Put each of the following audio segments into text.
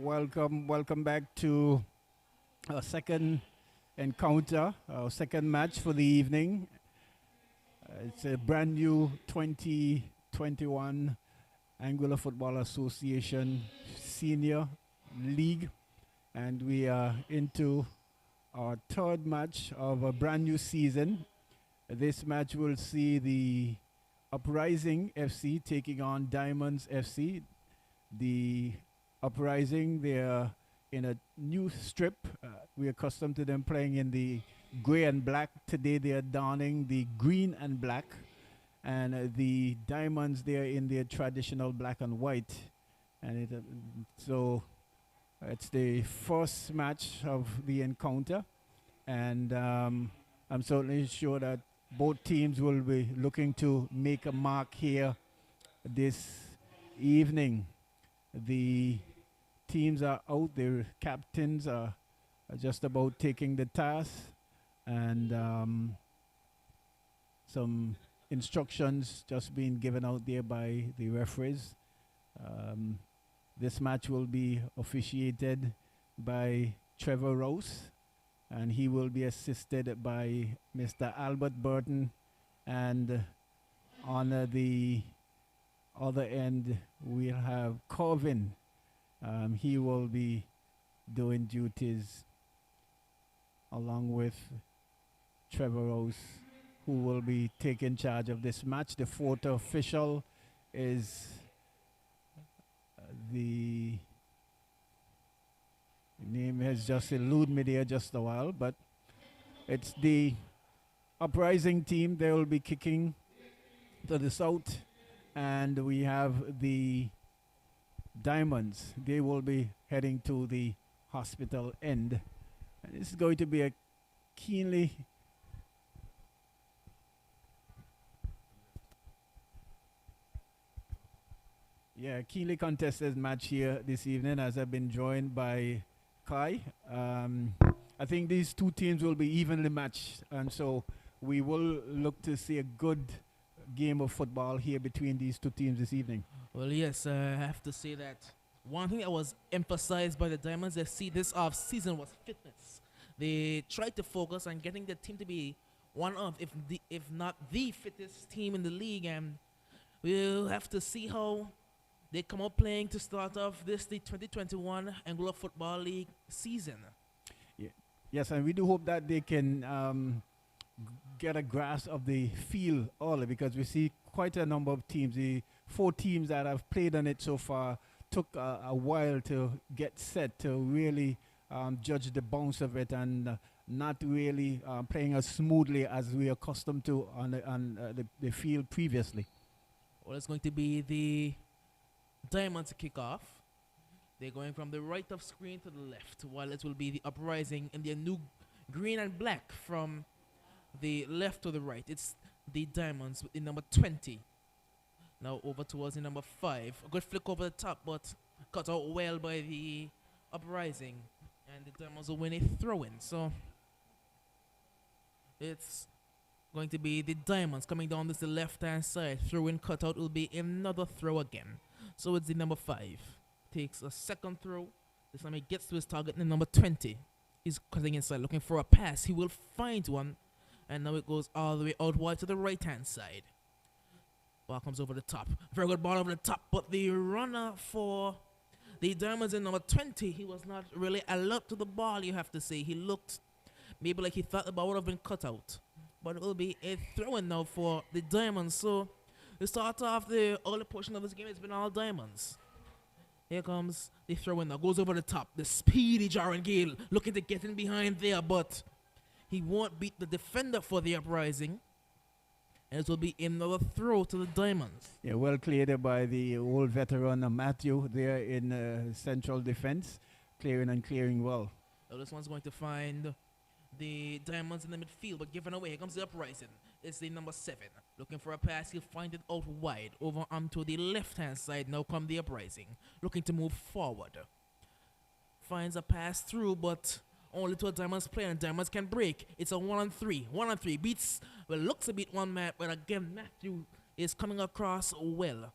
Welcome back to our second encounter, our second match for the evening. It's a brand new 2021 Anguilla Football Association Senior League, and we are into our third match of a brand new season. This match will see the Uprising FC taking on Diamonds FC. The Uprising, they're in a new strip. We're accustomed to them playing in the gray and black. Today they are donning the green and black. And the Diamonds, they're in their traditional black and white. And so it's the first match of the encounter. And I'm certainly sure that both teams will be looking to make a mark here this evening. The teams are out, their captains are just about taking the task, and some instructions just being given out there by the referees. This match will be officiated by Trevor Rose, and he will be assisted by Mr. Albert Burton. And on the other end, we'll have Corvin. He will be doing duties along with Trevor Rose, who will be taking charge of this match. The fourth official is the name has just eluded me there just a while, but it's the Uprising team. They will be kicking to the south, and we have the Diamonds. They will be heading to the hospital end. And this is going to be a keenly keenly contested match here this evening, as I've been joined by Kai. I think these two teams will be evenly matched, and so we will look to see a good game of football here between these two teams this evening. Well, yes, I have to say that one thing that was emphasized by the Diamonds FC this off-season was fitness. They tried to focus on getting the team to be one of, if not the fittest team in the league, and we'll have to see how they come up playing to start off the 2021 Angola Football League season. Yes, and we do hope that they can get a grasp of the field early, because we see quite a number of teams. The 4 teams that have played on it so far took a while to get set, to really judge the bounce of it, and not really playing as smoothly as we are accustomed to on the field previously. Well, it's going to be the Diamonds to kick off. They're going from the right of screen to the left, while it will be the Uprising in their new green and black from the left to the right. It's the Diamonds in number 20. Now over towards the number 5. A good flick over the top, but cut out well by the Uprising. And the Diamonds will win a throw-in. So it's going to be the Diamonds coming down this the left-hand side. Throw-in cutout will be another throw again. So it's the number 5. Takes a second throw. This time he gets to his target in the number 20. He's cutting inside looking for a pass. He will find one. And now it goes all the way out wide to the right-hand side. Ball comes over the top. Very good ball over the top. But the runner for the Diamonds in number 20, he was not really alert to the ball, you have to say. He looked maybe like he thought the ball would have been cut out. But it will be a throw-in now for the Diamonds. So the start of the early portion of this game has been all Diamonds. Here comes the throw-in now. Goes over the top. The speedy Jaron Gale looking to get in behind there, but he won't beat the defender for the Uprising. And it will be another throw to the Diamonds. Yeah, well cleared by the old veteran Matthew there in central defense. Clearing well. Now this one's going to find the Diamonds in the midfield, but given away. Here comes the Uprising. It's the number 7. Looking for a pass. He'll find it out wide. Over onto the left-hand side. Now come the Uprising. Looking to move forward. Finds a pass through, but only to a Diamonds player, and Diamonds can break. It's a 1-on-3. 1-on-3. Beats, well, looks a bit one man, but again, Matthew is coming across well.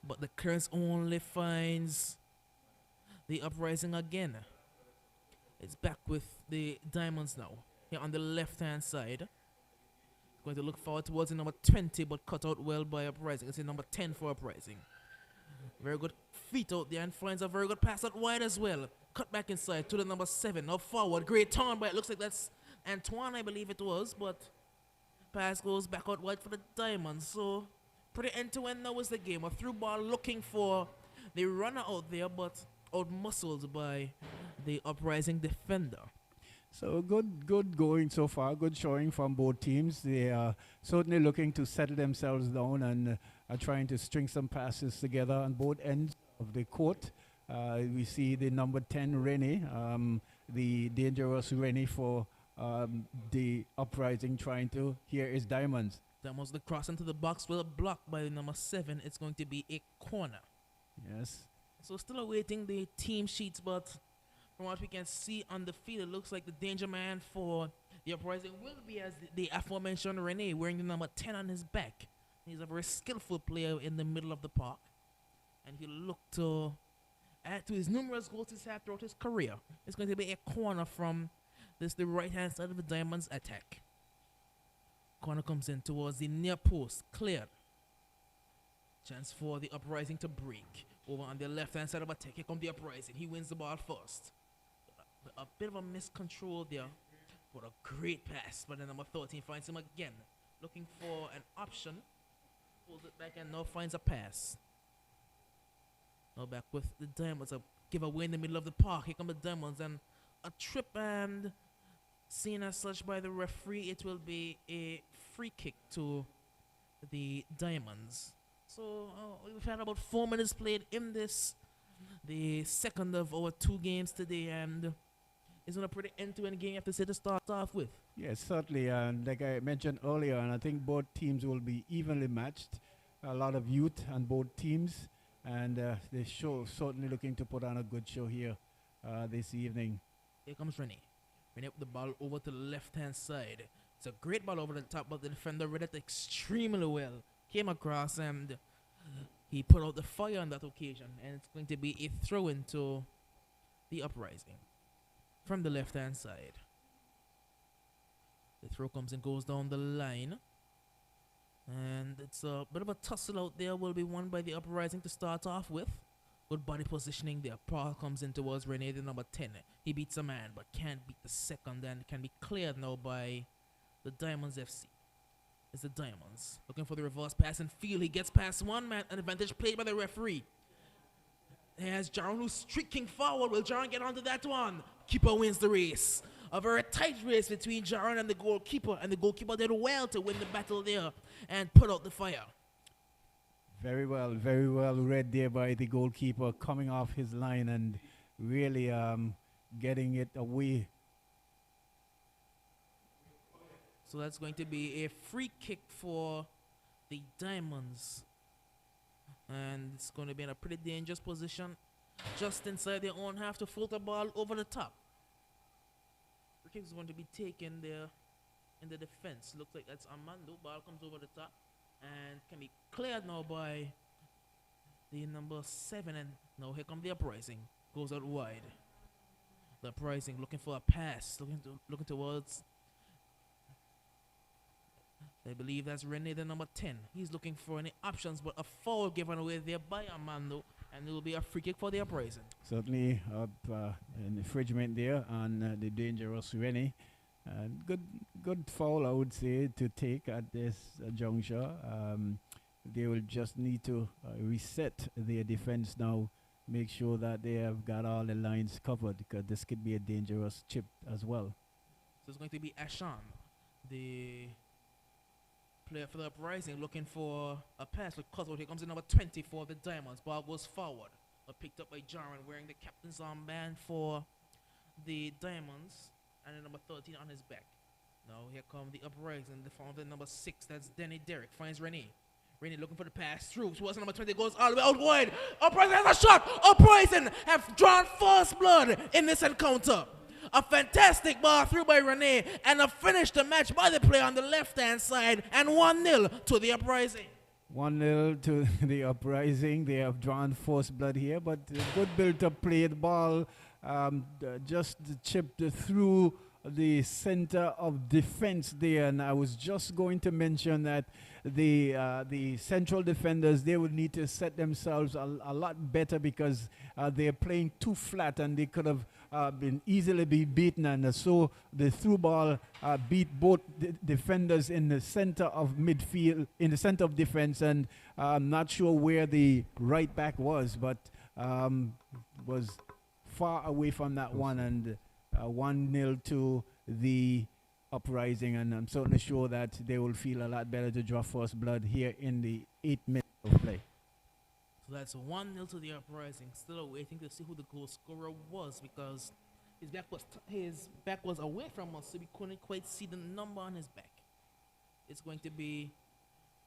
But the clearance only finds the Uprising again. It's back with the Diamonds now. Here on the left-hand side. Going to look forward towards the number 20, but cut out well by Uprising. It's the number 10 for Uprising. Very good feet out there, and finds a very good pass out wide as well. Cut back inside to the number 7. Now forward. Great turn, but it looks like that's Antoine, I believe it was. But pass goes back out wide for the Diamonds. So pretty end-to-end now is the game. A through ball looking for the runner out there, but out-muscled by the Uprising defender. So good going so far. Good showing from both teams. They are certainly looking to settle themselves down and are trying to string some passes together on both ends of the court. We see the number 10 Rennie, the dangerous Rennie for the Uprising trying to. Here is Diamonds. Diamonds the cross into the box, well blocked by the number 7. It's going to be a corner. Yes. So still awaiting the team sheets, but from what we can see on the field, it looks like the danger man for the Uprising will be as the aforementioned Rennie, wearing the number 10 on his back. He's a very skillful player in the middle of the park, and he'll look to add to his numerous goals he's had throughout his career. It's going to be a corner from This is the right hand side of the Diamonds attack. Corner comes in towards the near post. Cleared. Chance for the Uprising to break. Over on the left hand side of attack. Here comes the Uprising. He wins the ball first. A bit of a miscontrol there. But a great pass. But the number 13 finds him again. Looking for an option. Pulls it back and now finds a pass. Now back with the Diamonds. A giveaway in the middle of the park. Here come the Diamonds. And a trip, and seen as such by the referee, it will be a free kick to the Diamonds. So we've had about 4 minutes played in this, the second of our 2 games today, and it's been a pretty end-to-end game, you have to say, to start off with. Yes, certainly. And like I mentioned earlier, and I think both teams will be evenly matched. A lot of youth on both teams, and they certainly looking to put on a good show here this evening. Here comes Rene. Rene with the ball over to the left-hand side. It's a great ball over the top, but the defender read it extremely well. Came across and he put out the fire on that occasion. And it's going to be a throw into the Uprising from the left-hand side. The throw comes and goes down the line. And it's a bit of a tussle out there. Will be won by the Uprising to start off with. Good body positioning there. Paul comes in towards Rene, the number 10. He beats a man, but can't beat the second, and can be cleared now by the Diamonds FC. It's the Diamonds looking for the reverse pass and field. He gets past one man, an advantage played by the referee. There's Jaron who's streaking forward. Will Jaron get onto that one? Keeper wins the race. A very tight race between Jaron and the goalkeeper, and the goalkeeper did well to win the battle there and put out the fire. Very well read there by the goalkeeper, coming off his line and really getting it away. So that's going to be a free kick for the Diamonds. And it's going to be in a pretty dangerous position. Just inside their own half to float the ball over the top. Free kick is going to be taken there in the defense. Looks like that's Armando. Ball comes over the top and can be cleared now by the number 7. And now here comes the Uprising. Goes out wide. The Uprising looking for a pass. Looking towards, I believe that's Rene, the number 10. He's looking for any options, but a foul given away there by Armando, and it will be a free kick for the Uprising. Certainly an infringement there on the dangerous Rene. Good foul, I would say, to take at this juncture. They will just need to reset their defense now, make sure that they have got all the lines covered, because this could be a dangerous chip as well. So it's going to be Ashan, the player for the Uprising, looking for a pass with cutout. Here comes the number 20 for the Diamonds. Ball goes forward, picked up by Jaron, wearing the captain's armband for the Diamonds, and the number 13 on his back. Now here come the Uprising, the form of the number 6. That's Denny Derrick. Finds Rene. Rene looking for the pass through towards the number 20. Goes all the way out wide. Uprising has a shot. Uprising have drawn first blood in this encounter. A fantastic ball through by Rene, and a finish the match by the player on the left-hand side, and 1-0 to the Uprising. 1-0 to the Uprising. They have drawn first blood here, but good build-up play. The ball just chipped through the center of defense there, and I was just going to mention that the central defenders, they would need to set themselves a lot better, because they're playing too flat, and they could have been easily be beaten, and so the through ball beat both defenders in the center of midfield, in the center of defense, and I'm not sure where the right back was, but was far away from that one, and 1-0 to the Uprising, and I'm certainly sure that they will feel a lot better to draw first blood here in the 8 minutes of play. So that's 1-0 to the Uprising. Still waiting to see who the goal scorer was, because his back was away from us, so we couldn't quite see the number on his back. It's going to be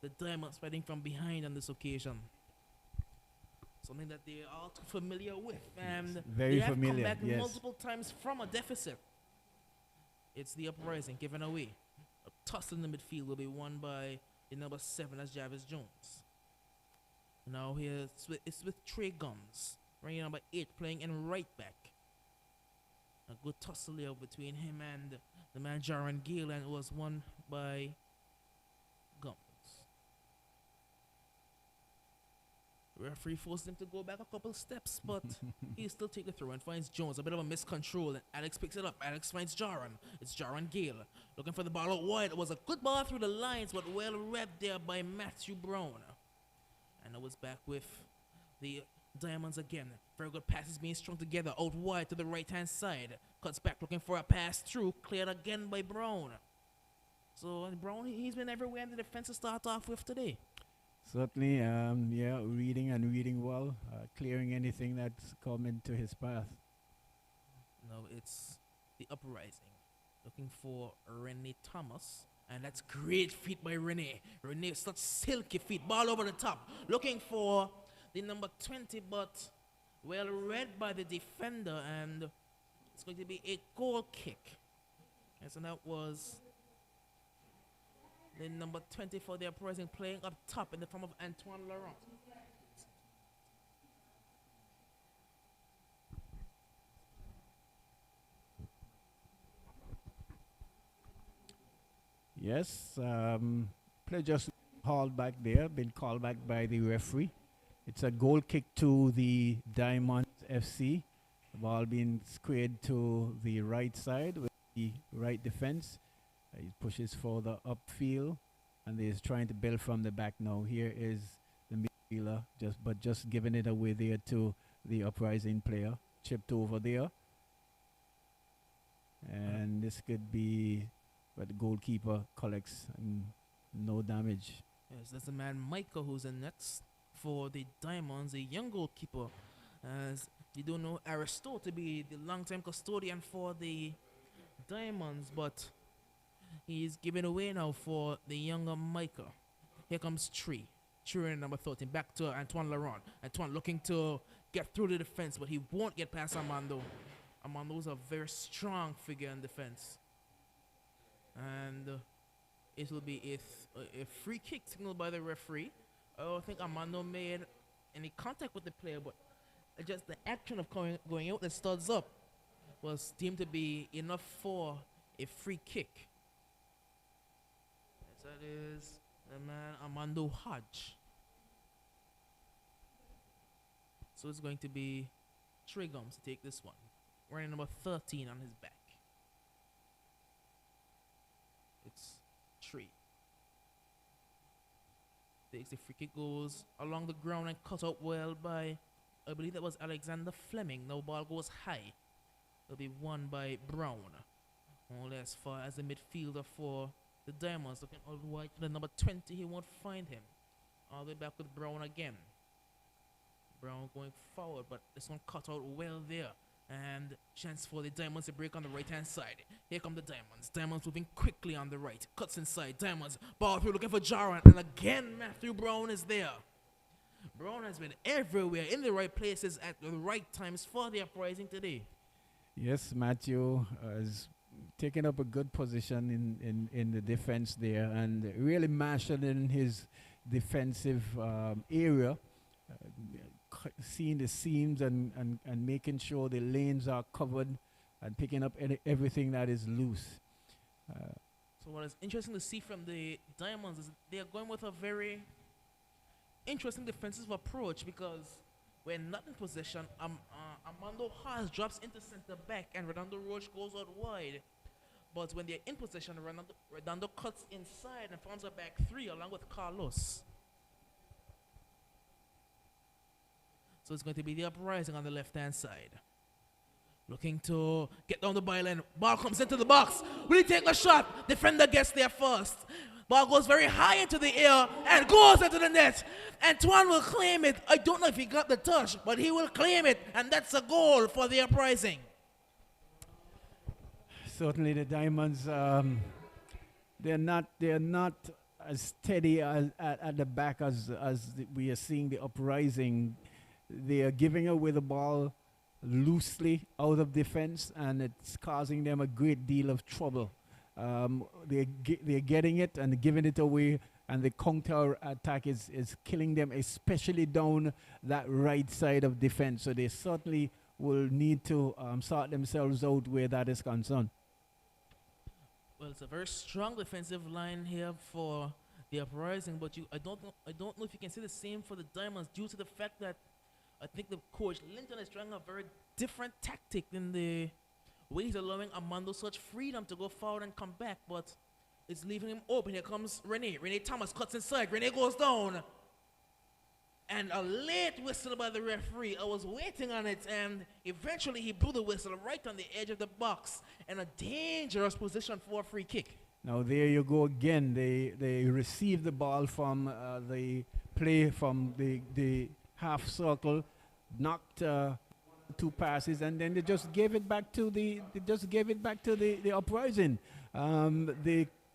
the Diamonds fighting from behind on this occasion. Something that they are all too familiar with, and yes, very they have familiar, come back yes, multiple times from a deficit. It's the Uprising given away. A toss in the midfield will be won by the number 7, as Jarvis Jones. Now here it's with Trey Guns, running number 8, playing in right back. A good tussle here between him and the man Jaron Gill, and it was won by Gums. Referee forced him to go back a couple steps, but he still take the throw and finds Jones. A bit of a miscontrol, and Alex picks it up. Alex finds Jaron. It's Jaron Gill looking for the ball out wide. It was a good ball through the lines, but well read there by Matthew Brown. And it was back with the Diamonds again. Very good passes being strung together out wide to the right-hand side. Cuts back looking for a pass through. Cleared again by Brown. So Brown, he's been everywhere in the defense to start off with today. Certainly, yeah, reading well, clearing anything that's come into his path. Now it's the Uprising. Looking for Rennie Thomas. And that's great feet by Rennie. Rennie, such silky feet. Ball over the top. Looking for the number 20, but well read by the defender. And it's going to be a goal kick. And so that was the number 20 for the Uprising, playing up top in the form of Antoine Laurent. Yes, play just hauled back there, been called back by the referee. It's a goal kick to the Diamonds FC. The ball being squared to the right side with the right defense. He pushes for the upfield, and he's trying to build from the back now. Here is the midfielder, just giving it away there to the Uprising player. Chipped over there. And this could be what the goalkeeper collects, and no damage. Yes, that's the man Micah who's in nets for the Diamonds, a young goalkeeper. As you don't know Aristotle to be the long-time custodian for the Diamonds, but he's giving away now for the younger Micah. Here comes Tree in number 13. Back to Antoine Laurent. Antoine looking to get through the defense, but he won't get past Armando. Armando's a very strong figure in defense. And it will be a free kick signaled by the referee. I don't think Armando made any contact with the player, but just the action of going out and studs up was deemed to be enough for a free kick. Yes, that is the man Armando Hodge. So it's going to be Trey Gums to take this one. Wearing number 13 on his back. It's Tree. Takes the free kick, goes along the ground and cut out well by, I believe that was Alexander Fleming. Now ball goes high. It'll be won by Brown. Only as far as the midfielder for the Diamonds. Looking all wide to the number 20. He won't find him. All the way back with Brown again. Brown going forward, but this one cut out well there. And chance for the Diamonds to break on the right-hand side. Here come the Diamonds. Diamonds moving quickly on the right. Cuts inside. Diamonds. Ball through looking for Jaron. And again, Matthew Brown is there. Brown has been everywhere in the right places at the right times for the Uprising today. Yes, Matthew is taking up a good position in the defense there and really marshalling his defensive area. Seeing the seams and making sure the lanes are covered and picking up everything that is loose. So what is interesting to see from the Diamonds is they are going with a very interesting defensive approach, because when not in possession, Armando Haas drops into center back and Redondo Roche goes out wide. But when they're in possession, Redondo cuts inside and forms a back three along with Carlos. So it's going to be the Uprising on the left-hand side. Looking to get down the byline. Ball comes into the box. Will he take a shot? Defender gets there first. Ball goes very high into the air and goes into the net. Antoine will claim it. I don't know if he got the touch, but he will claim it. And that's a goal for the Uprising. Certainly the Diamonds, they're not as steady at the back as we are seeing the Uprising. They are giving away the ball loosely out of defense, and it's causing them a great deal of trouble. They're getting it and giving it away, and the counter attack is killing them, especially down that right side of defense. So they certainly will need to sort themselves out where that is concerned. Well, it's a very strong defensive line here for the Uprising, but I don't know if you can say the same for the Diamonds due to the fact that I think the coach Linton is trying a very different tactic in the way he's allowing Armando such freedom to go forward and come back, but it's leaving him open. Here comes Rene. Rene Thomas cuts inside. Rene goes down. And a late whistle by the referee. I was waiting on it, and eventually he blew the whistle right on the edge of the box, and a dangerous position for a free kick. Now there you go again. They received the ball from the play from the half circle, knocked 2 passes, and then they just gave it back to the Uprising.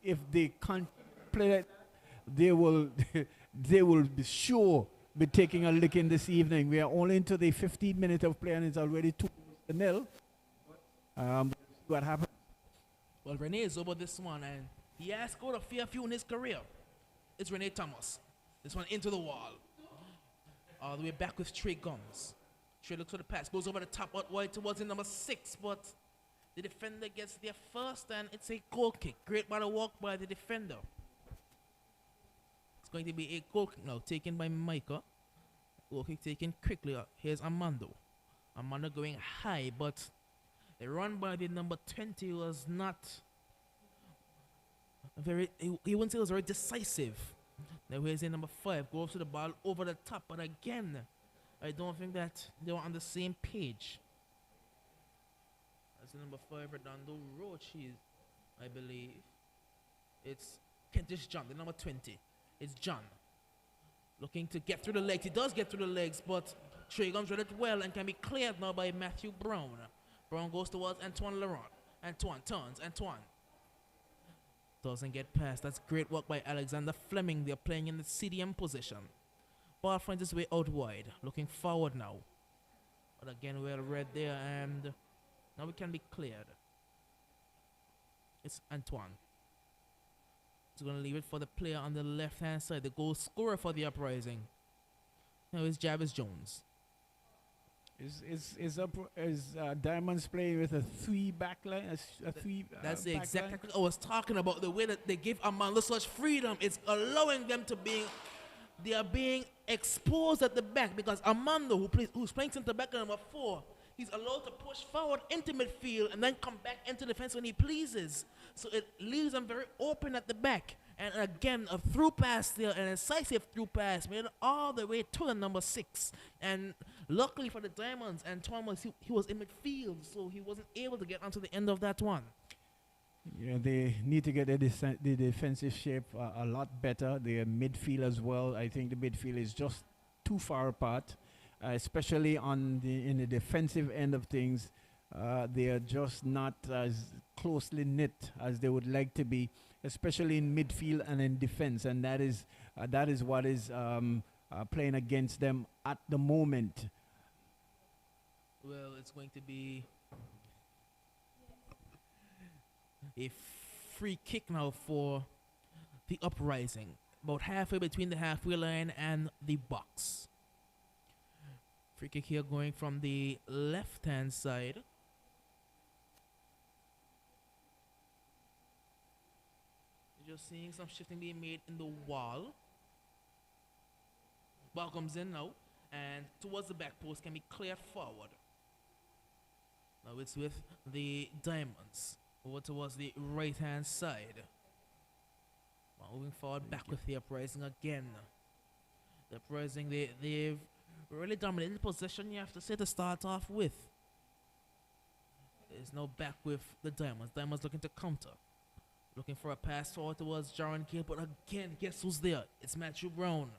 If they can't play it, they will they will be sure be taking a licking this evening. We are only into the 15 minutes of play, and it's already 2-0. What happened? Well, Rene is over this one, and he has scored a fair few in his career. It's Rene Thomas. This one into the wall. All the way back with Trey Guns. Trey looks for the pass, goes over the top out wide towards the number 6, but the defender gets there first, and it's a goal kick. Great by the walk by the defender. It's going to be a goal kick now, taken by Micah. Goal kick taken quickly. Here's Armando. Armando going high, but the run by the number 20 was not very, he wouldn't say it was very decisive. Now here's the number 5, goes to the ball over the top, but again, I don't think that they were on the same page. That's the number 5, Redondo Roach, I believe. It's Kentish John, the number 20. It's John. Looking to get through the legs. He does get through the legs, but Trey Guns read it well and can be cleared now by Matthew Brown. Brown goes towards Antoine Laurent. Antoine turns. Antoine doesn't get past. That's great work by Alexander Fleming. They're playing in the CDM position. Ball finds its way out wide. Looking forward now. But again, well read there, and now we can be cleared. It's Antoine. He's going to leave it for the player on the left-hand side, the goal scorer for the Uprising. Now it's Jarvis Jones. Is Diamonds playing with a 3 backline? That's exactly what I was talking about. The way that they give Armando such freedom, it's allowing them to be. They are being exposed at the back because Armando, who's playing center back at number 4, he's allowed to push forward into midfield and then come back into defense when he pleases. So it leaves them very open at the back. And again, a through pass there, an incisive through pass, made it all the way to the number 6. And luckily for the Diamonds, Antoine he was in midfield, so he wasn't able to get onto the end of that one. Yeah, they need to get the defensive shape a lot better. Their midfield as well. I think the midfield is just too far apart, especially in the defensive end of things. They are just not as closely knit as they would like to be, especially in midfield and in defense, and that is what is playing against them at the moment. Well, it's going to be a free kick now for the Uprising, about halfway between the halfway line and the box. Free kick here going from the left-hand side. Just seeing some shifting being made in the wall. Ball comes in now, and towards the back post can be cleared forward. Now it's with the Diamonds over towards the right-hand side. Now moving forward, back with the Uprising again. The Uprising, they've really dominated possession, you have to say, to start off with. There's no back with the Diamonds. Diamonds looking to counter. Looking for a pass forward towards Jaron Gill, but again, guess who's there? It's Matthew Brown.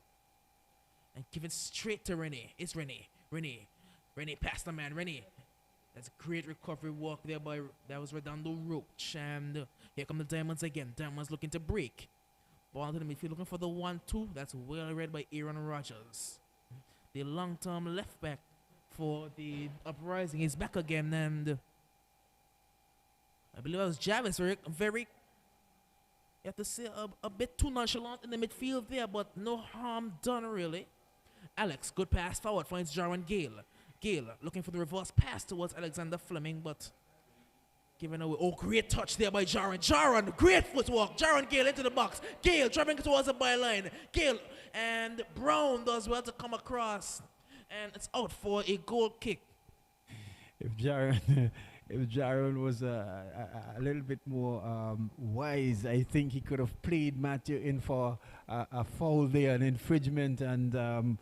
And give it straight to Rene. It's Rene. Rene past the man. Rene. That's a great recovery walk there by, that was Redondo Roach. And here come the Diamonds again. Diamonds looking to break. Ball to the midfield, looking for the 1-2. That's well read by Aaron Rogers. The long-term left back for the Uprising is back again, and I believe it was Jarvis very you have to say a bit too nonchalant in the midfield there, but no harm done really. Alex, good pass forward, finds Jaron Gale. Gale looking for the reverse pass towards Alexander Fleming, but giving away. Oh, great touch there by Jaron. Jaron, great footwork. Jaron Gale into the box. Gale driving towards the byline. Gale and Brown does well to come across. And it's out for a goal kick. If Jaron, if Jaron was a little bit more wise, I think he could have played Matthew in for a foul there, an infringement, and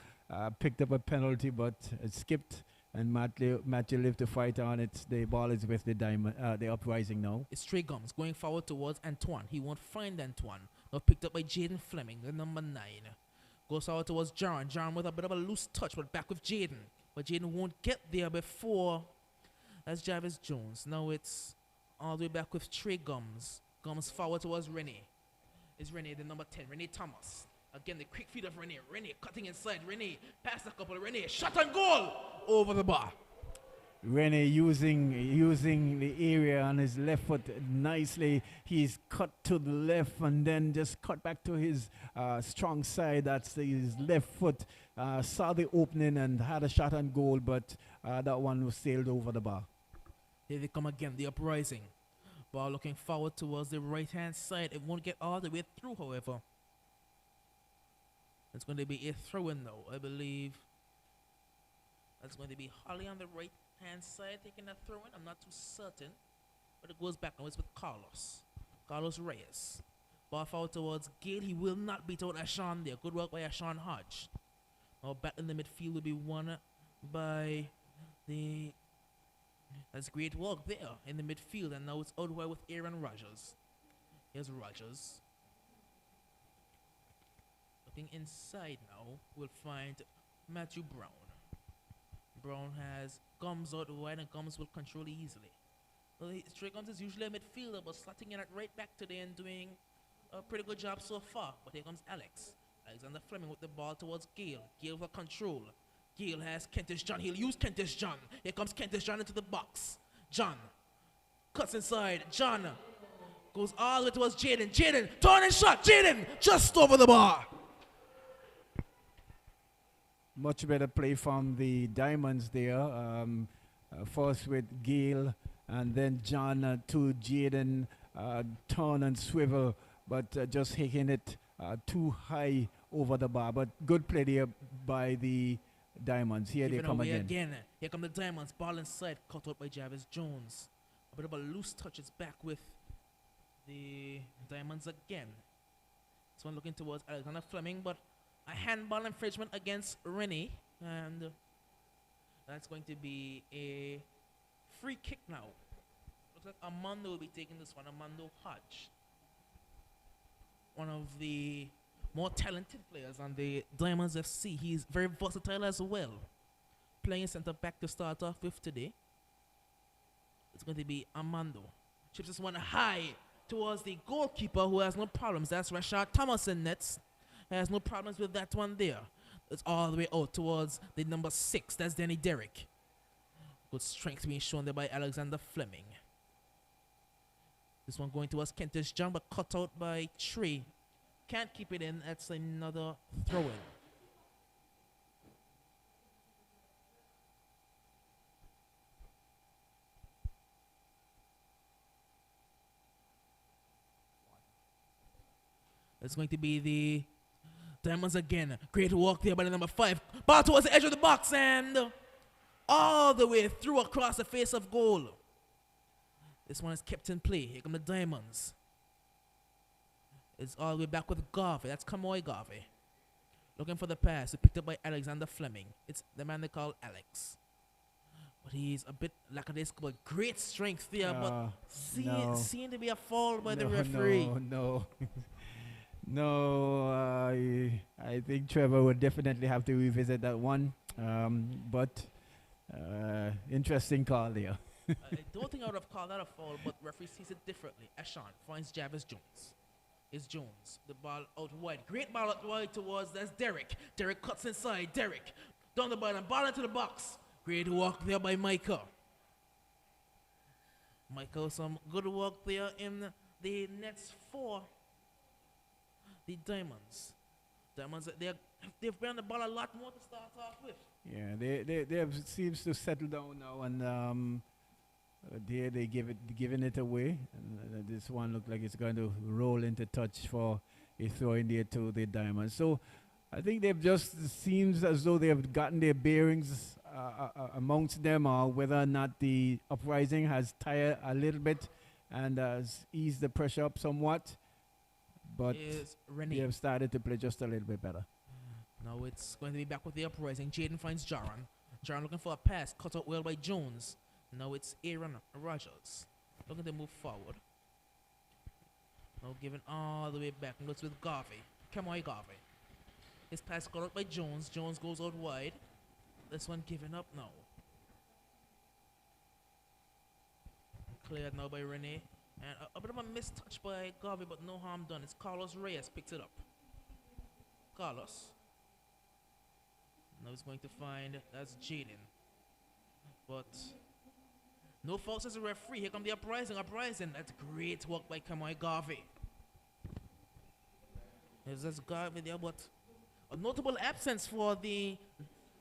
picked up a penalty, but it skipped. And Matthew lived to fight on it. The ball is with the Uprising now. It's Trey Gums going forward towards Antoine. He won't find Antoine. Now picked up by Jaden Fleming, the number 9. Goes forward towards Jaron. Jaron with a bit of a loose touch, but back with Jaden. But Jaden won't get there before. That's Jarvis Jones. Now it's all the way back with Trey Gums. Gums forward towards Renee. It's Renee, the number 10. Renee Thomas. Again, the quick feed of Renee. Renee cutting inside. Renee past a couple. Renee shot and goal over the bar. Renee using the area on his left foot nicely. He's cut to the left and then just cut back to his strong side. That's his left foot. Saw the opening and had a shot on goal, but that one was sailed over the bar. Here they come again, the Uprising. Ball looking forward towards the right-hand side. It won't get all the way through, however. It's going to be a throw-in now, I believe. That's going to be Holly on the right-hand side taking that throw-in. I'm not too certain. But it goes back now. It's with Carlos. Carlos Reyes. Ball forward towards Gale. He will not beat out Ashawn there. Good work by Ashawn Hodge. Now back in the midfield will be won by the... That's great work there in the midfield. And now it's out wide with Aaron Rogers. Here's Rogers. Looking inside now, we'll find Matthew Brown. Brown has Gums out wide, and Gums will control easily. Well, Stray Gums is usually a midfielder, but slotting in it right back today and doing a pretty good job so far. But here comes Alex. Alexander Fleming with the ball towards Gale. Gale for control. Gale has Kentish John. He'll use Kentish John. Here comes Kentish John into the box. John cuts inside. John goes all the way towards Jaden. Jaden, turning shot. Jaden just over the bar. Much better play from the Diamonds there. First with Gale and then John to Jaden, turn and swivel, but just hitting it too high over the bar. But good play there by the Diamonds. Here they come again. Here come the Diamonds. Ball inside, cut out by Jarvis Jones. A bit of a loose touch. It's back with the Diamonds again. This one looking towards Alexander Fleming, but a handball infringement against Rennie, and that's going to be a free kick now. Looks like Armando will be taking this one. Armando Hodge, one of the more talented players on the Diamonds FC. He's very versatile as well. Playing centre back to start off with today. It's going to be Armando. Chips this one high towards the goalkeeper, who has no problems. That's Rashad Thomas in nets. Has no problems with that one there. It's all the way out towards the number 6. That's Danny Derrick. Good strength being shown there by Alexander Fleming. This one going towards Kentish John, but cut out by Trey. Can't keep it in. That's another throw-in. It's going to be the Diamonds again. Great work there by the number 5. Ball towards the edge of the box and all the way through across the face of goal. This one is kept in play. Here come the Diamonds. It's all the way back with Garvey. That's Kamoy Garvey. Looking for the pass. It's picked up by Alexander Fleming. It's the man they call Alex. But he's a bit lackadaisical, but great strength there. But seemed to be a foul by the referee. No, I think Trevor would definitely have to revisit that one. But interesting call there. I don't think I would have called that a foul, but referee sees it differently. Ashawn finds Jarvis Jones. It's Jones. The ball out wide. Great ball out wide towards, that's Derrick. Derrick cuts inside. Derrick down the ball and ball into the box. Great work there by Michael. Michael, some good work there in the nets for the Diamonds. Diamonds, they've been on the ball a lot more to start off with. Yeah, they have seems to settle down now, and there they giving it away. And this one looked like it's going to roll into touch for a throw in there to the Diamonds. So I think they've just seems as though they have gotten their bearings amongst them, or whether or not the Uprising has tired a little bit and has eased the pressure up somewhat. But they have started to play just a little bit better. Now it's going to be back with the Uprising. Jaden finds Jaron. Jaron looking for a pass, cut out well by Jones. Now it's Aaron Rogers looking to move forward. Now giving all the way back and goes with Garvey. Kamoy Garvey. His pass cut out by Jones. Jones goes out wide. This one giving up now. Cleared now by Renee. And a bit of a missed touch by Garvey, but no harm done. It's Carlos Reyes picks it up. Carlos. Now he's going to find that's Jaden. But no faults as a referee. Here come the Uprising. Uprising. That's great work by Kamoy Garvey. There's Garvey there, but a notable absence for the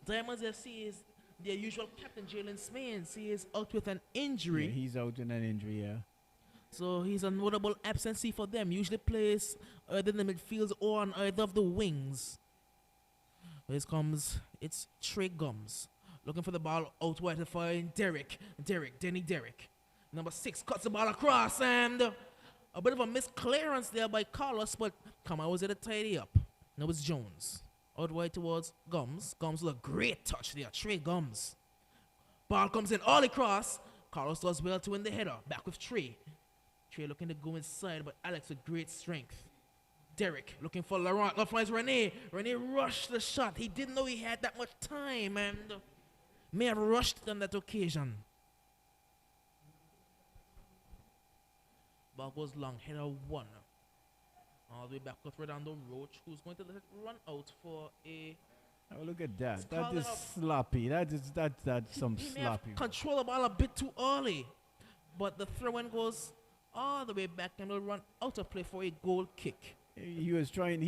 Diamonds FC is their usual captain, Jalen Smains. He is out with an injury. Yeah, he's out with an injury, yeah. So he's a notable absence for them. Usually plays either in the midfield or on either of the wings. Here comes, it's Trey Gums. Looking for the ball out wide to find Derek. Derek. Number 6 cuts the ball across, and a bit of a misclearance there by Carlos, but Kama was able to tidy up. Now it's Jones. Out wide towards Gums. Gums with a great touch there. Trey Gums. Ball comes in all across. Carlos does well to win the header. Back with Trey. Trey looking to go inside, but Alex with great strength. Derek looking for Laurent. Left finds Rene. Rene rushed the shot. He didn't know he had that much time and may have rushed on that occasion. Ball goes long. Header 1. All the way back with Redondo Roach, who's going to let it run out for a... Oh, look at that. That is sloppy. That's some he sloppy. May have control the ball a bit too early. But the throw-in goes all the way back and will run out of play for a goal kick. He was trying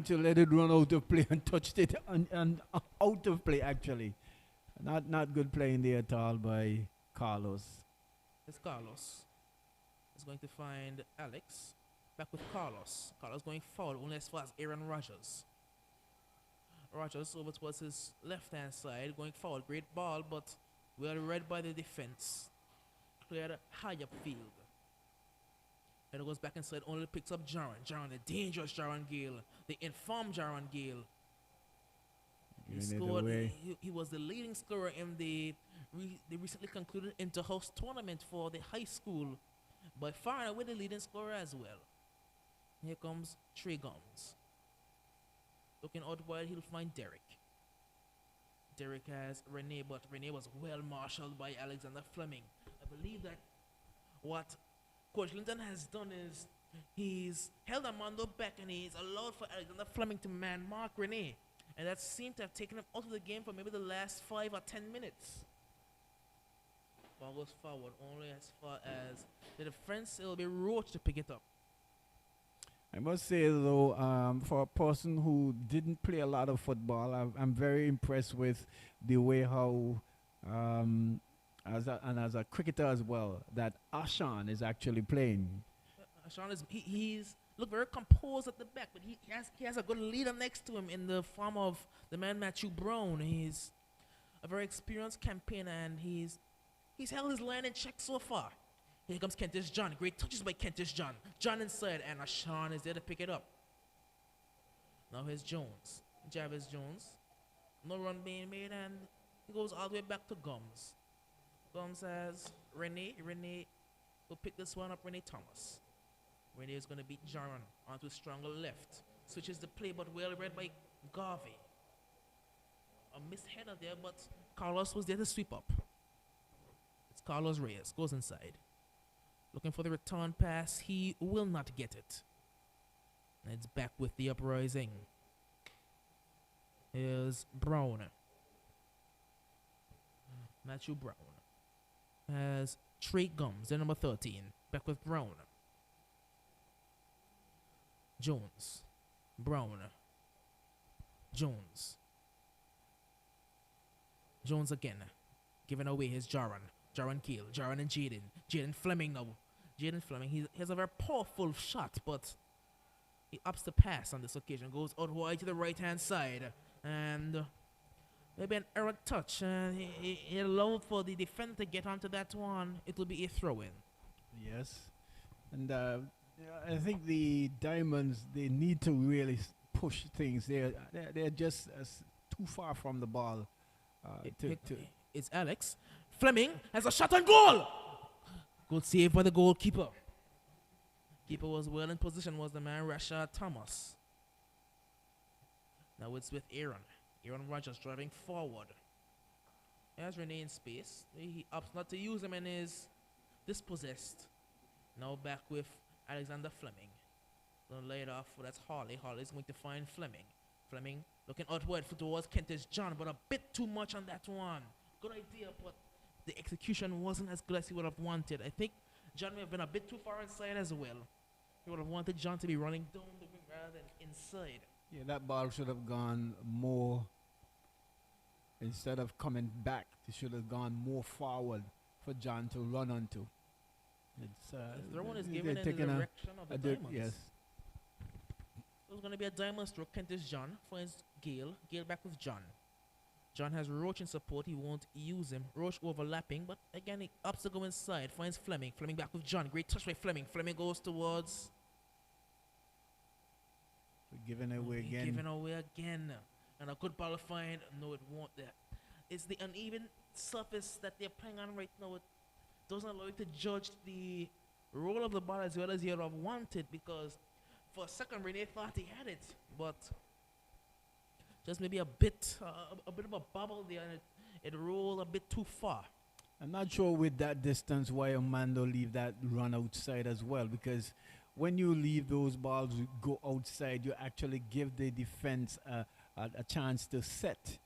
to let it run out of play and touched it and out of play actually. Not good playing there at all by Carlos. It's Carlos. He's going to find Alex. Back with Carlos. Carlos going forward only as far as Aaron Rogers. Rogers over towards his left-hand side, going forward. Great ball, but well read by the defense. Cleared high upfield. And it goes back inside, only picks up Jaron. Jaron, the dangerous Jaron Gale. The informed Jaron Gale. He scored. He was the leading scorer in the recently concluded inter-house tournament for the high school. By far and away the leading scorer as well. Here comes Trey Gums. Looking out wide, he'll find Derek. Derek has Rene, but Rene was well marshaled by Alexander Fleming. I believe that what Coach Linton has done is he's held Armando back and he's allowed for Alexander Fleming to man mark Rene. And that seemed to have taken him out of the game for maybe the last 5 or 10 minutes. Ball goes forward only as far as the defense. It'll be Roach to pick it up. I must say though, for a person who didn't play a lot of football, I'm very impressed with the way how, as a cricketer as well, that Ashan is actually playing. Ashan is he's look very composed at the back, but he has a good leader next to him in the form of the man Matthew Brown. He's a very experienced campaigner and he's held his line in check so far. Here comes Kentish John. Great touches by Kentish John. John inside, and Ashan is there to pick it up. Now here's Jones. Jarvis Jones. No run being made, and he goes all the way back to Gums. Gums has Rene. Rene will pick this one up, Rene Thomas. Rene is going to beat Jaron onto a stronger left. Switches the play, but well read by Garvey. A missed header there, but Carlos was there to sweep up. It's Carlos Reyes. Goes inside. Looking for the return pass. He will not get it. And it's back with the Uprising. Here's Brown. Matthew Brown has Trey Gums, the number 13. Back with Brown. Jones. Brown. Jones. Jones again. Giving away his Jaron. Jaron Keel. Jaron and Jaden. Jaden Fleming now. Jaden Fleming. He has a very powerful shot, but he ups the pass on this occasion. Goes out wide to the right-hand side. And maybe an error touch. And he allowed for the defender to get onto that one. It will be a throw-in. Yes. And I think the Diamonds, they need to really push things. They're just too far from the ball. It's Alex. Fleming has a shot on goal. Good save by the goalkeeper. Keeper was well in position, was the man Rashad Thomas. Now it's with Aaron. Aaron Rodgers driving forward. He has Renee in space. He opts not to use him and is dispossessed. Now back with Alexander Fleming. Don't lay it off. Well, that's Harley. Harley's going to find Fleming. Fleming looking outward towards Kentish John, but a bit too much on that one. Good idea, but the execution wasn't as good as he would have wanted. I think John may have been a bit too far inside as well. He would have wanted John to be running down the wing rather than inside. Yeah, that ball should have gone more, instead of coming back, it should have gone more forward for John to run onto. It's the throw one is given in the direction of the Diamonds. Yes. It was going to be a diamond stroke. Kentish John finds Gale. Gale back with John. John has Roach in support. He won't use him. Roach overlapping, but again, he ups to go inside. Finds Fleming. Fleming back with John. Great touch by Fleming. Fleming goes towards... Giving away again. Giving away again. And a good ball find. No, it won't there. It's the uneven surface that they're playing on right now. It doesn't allow you to judge the roll of the ball as well as you would have wanted, because for a second Renee thought he had it, but just maybe a bit of a bubble there, and it rolled a bit too far. I'm not sure with that distance why Armando leave that run outside as well, because when you leave those balls go outside, you actually give the defense a chance to set.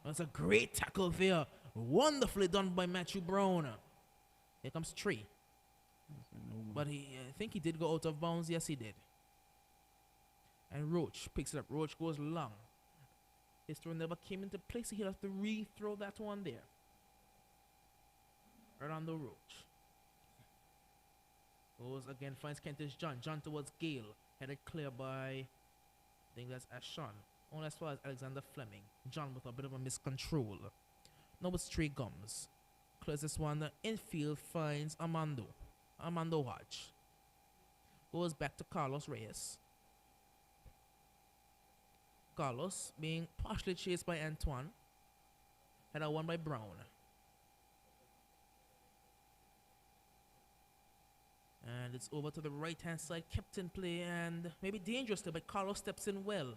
That's a great tackle there. Wonderfully done by Matthew Brown. Here comes Tree. But I think he did go out of bounds. Yes, he did. And Roach picks it up. Roach goes long. His throw never came into place. He'll have to re-throw that one there. Right on the Roach. Goes again, finds Kentish John. John towards Gale. Headed clear by, I think that's Ashon. Only as far as Alexander Fleming. John with a bit of a miscontrol. Now it's Trey Gums. Clears this one. The infield finds Armando. Armando Hodge. Goes back to Carlos Reyes. Carlos being partially chased by Antoine. Header won by Brown. And it's over to the right-hand side. Kept in play and maybe dangerously, but Carlos steps in well.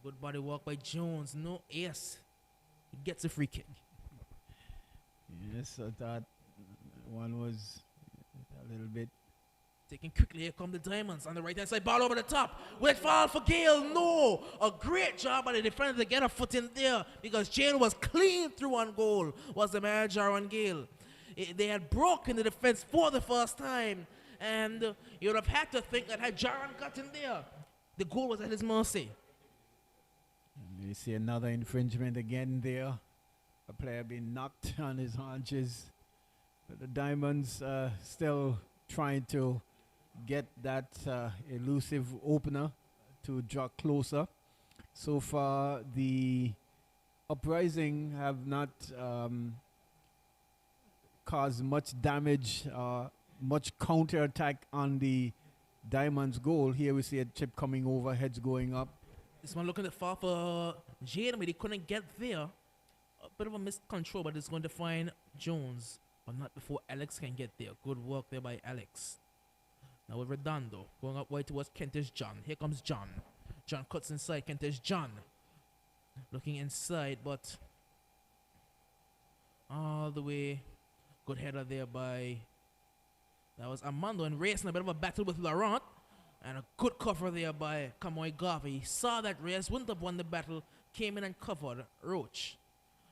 Good body walk by Jones. No, yes. He gets a free kick. Yes, I thought one was a little bit. Taking quickly, here come the Diamonds on the right-hand side. Ball over the top. Will it fall for Gale? No. A great job by the defender to get a foot in there, because Jane was clean through on goal. Was the man Jaron Gale. They had broken the defense for the first time. And you would have had to think that had Jaron got in there, the goal was at his mercy. You see another infringement again there. A player being knocked on his haunches. But the Diamonds still trying to get that elusive opener to draw closer. So far, the Uprising have not caused much damage, much counter-attack on the Diamonds' goal. Here we see a chip coming over, heads going up. This one looking at far for Jaden, but he couldn't get there. A bit of a missed control, but it's going to find Jones. But not before Alex can get there. Good work there by Alex. Now with Redondo going up wide towards Kentish John. Here comes John. John cuts inside. Kentish John looking inside, but all the way. Good header there by, that was Armando, and Reyes in a bit of a battle with Laurent. And a good cover there by Kamoy Garvey. He saw that Reyes wouldn't have won the battle. Came in and covered Roach.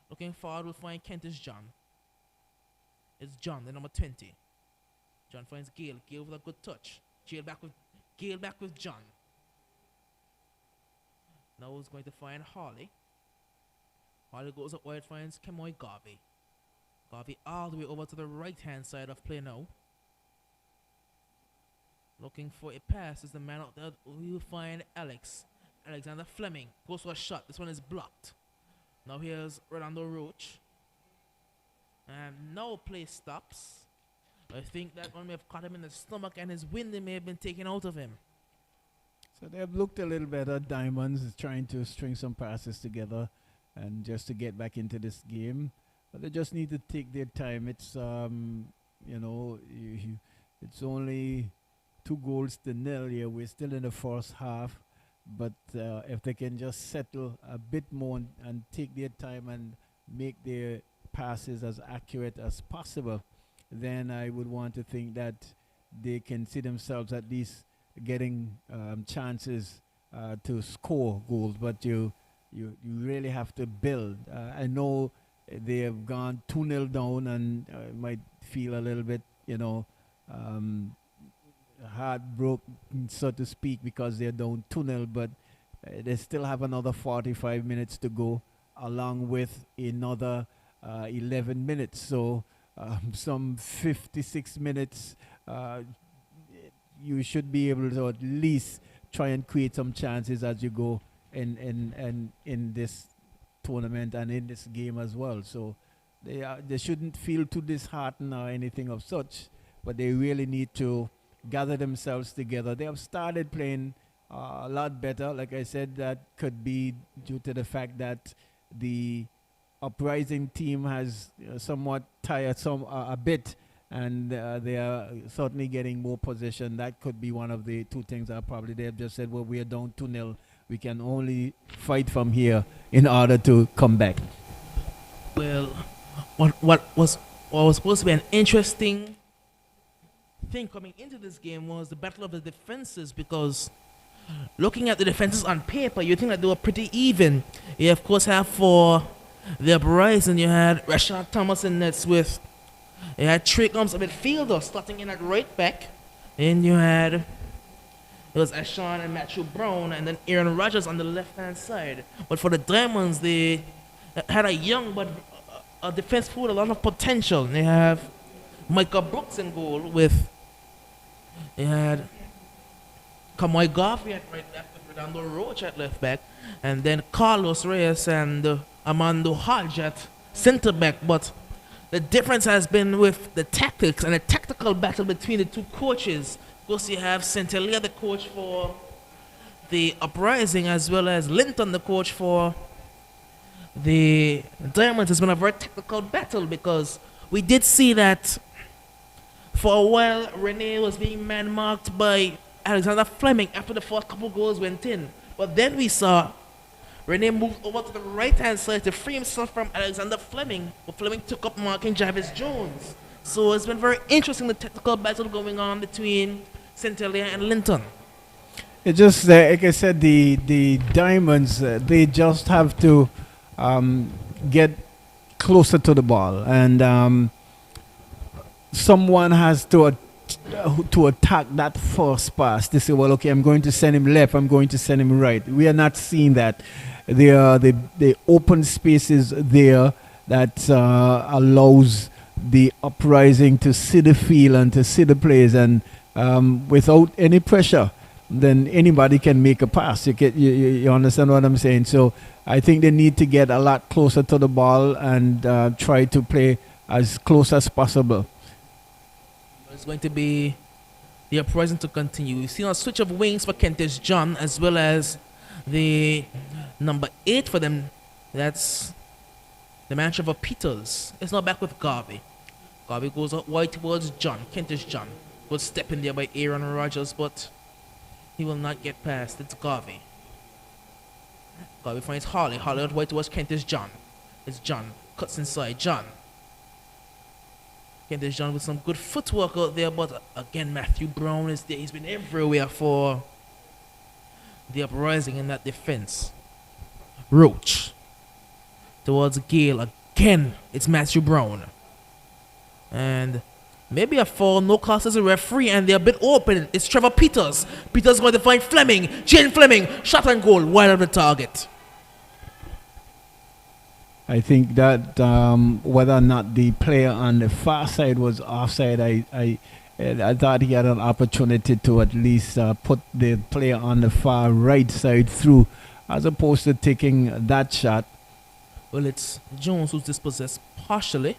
Looking forward, we'll find Kentish John. It's John, the number 20. John finds Gale. Gale with a good touch. Gale back with John. Now Now who's going to find Harley? Harley goes up wide, finds Kemoy Garvey. Garvey all the way over to the right-hand side of play now. Looking for a pass is the man out there. We will find Alexander Fleming goes for a shot. This one is blocked. Now here's Rolando Roach. And no play stops. I think that one may have caught him in the stomach and his wind may have been taken out of him. So they've looked a little better. Diamonds is trying to string some passes together and just to get back into this game. But they just need to take their time. It's, it's only 2-0 here. We're still in the first half. But if they can just settle a bit more and take their time and make their passes as accurate as possible, then I would want to think that they can see themselves at least getting chances to score goals. But you really have to build. I know they have gone 2-0 down and might feel a little bit, heartbroken, so to speak, because they're down 2-0, but they still have another 45 minutes to go, along with another 11 minutes. So some 56 minutes, you should be able to at least try and create some chances as you go in this tournament and in this game as well. So they shouldn't feel too disheartened or anything of such, but they really need to gather themselves together. They have started playing a lot better. Like I said, that could be due to the fact that the Uprising team has somewhat tired a bit, and they are certainly getting more possession. That could be one of the two things that probably they have just said, well, we are down 2-0. We can only fight from here in order to come back. Well, what was supposed to be an interesting thing coming into this game was the battle of the defenses, because looking at the defenses on paper, you think that they were pretty even. You of course have for the Uprising, you had Rashad Thomas in nets with, you had Trey Combs, a midfielder, starting in at right back, and you had, it was Ashawn and Matthew Brown, and then Aaron Rodgers on the left hand side. But for the Diamonds, they had a young but a defense full with a lot of potential. They have Micah Brooks in goal with, they had Kemoy Garvey at right back with Rolando Roach at left back, and then Carlos Reyes and Armando Hodge at centre back. But the difference has been with the tactics and the tactical battle between the two coaches. Of course, you have Centelia, the coach for the Uprising, as well as Linton, the coach for the Diamonds. Has been a very technical battle, because we did see that for a while Rene was being man-marked by Alexander Fleming after the first couple goals went in. But then we saw Rene moved over to the right-hand side to free himself from Alexander Fleming, but Fleming took up marking Jarvis Jones. So it's been very interesting, the technical battle going on between Centelia and Linton. It just, like I said, the Diamonds, they just have to get closer to the ball, and someone has to attack that first pass. They say, well, okay, I'm going to send him left, I'm going to send him right. We are not seeing that. The open spaces there that allows the Uprising to see the field and to see the plays, and without any pressure, then anybody can make a pass. You understand what I'm saying? So I think they need to get a lot closer to the ball and try to play as close as possible. It's going to be the Uprising to continue. We've seen a switch of wings for Kentish John, as well as the number 8 for them. That's the man Trevor Peters. It's now back with Garvey. Garvey goes out wide towards John. Kentish John. Good step in there by Aaron Rodgers, but he will not get past. It's Garvey. Garvey finds Harley. Harley out wide towards Kentish John. It's John. Cuts inside. John. Kentish John with some good footwork out there, but again, Matthew Brown is there. He's been everywhere for the Uprising in that defense. Roach towards Gale. Again, it's Matthew Brown. And Maybe a foul, no cast as a referee, and they're a bit open. It's Trevor Peters. Peters going to find Fleming. Jane Fleming, shot and goal, wide of the target. I think that whether or not the player on the far side was offside, I thought he had an opportunity to at least put the player on the far right side through, as opposed to taking that shot. Well, it's Jones who's dispossessed partially.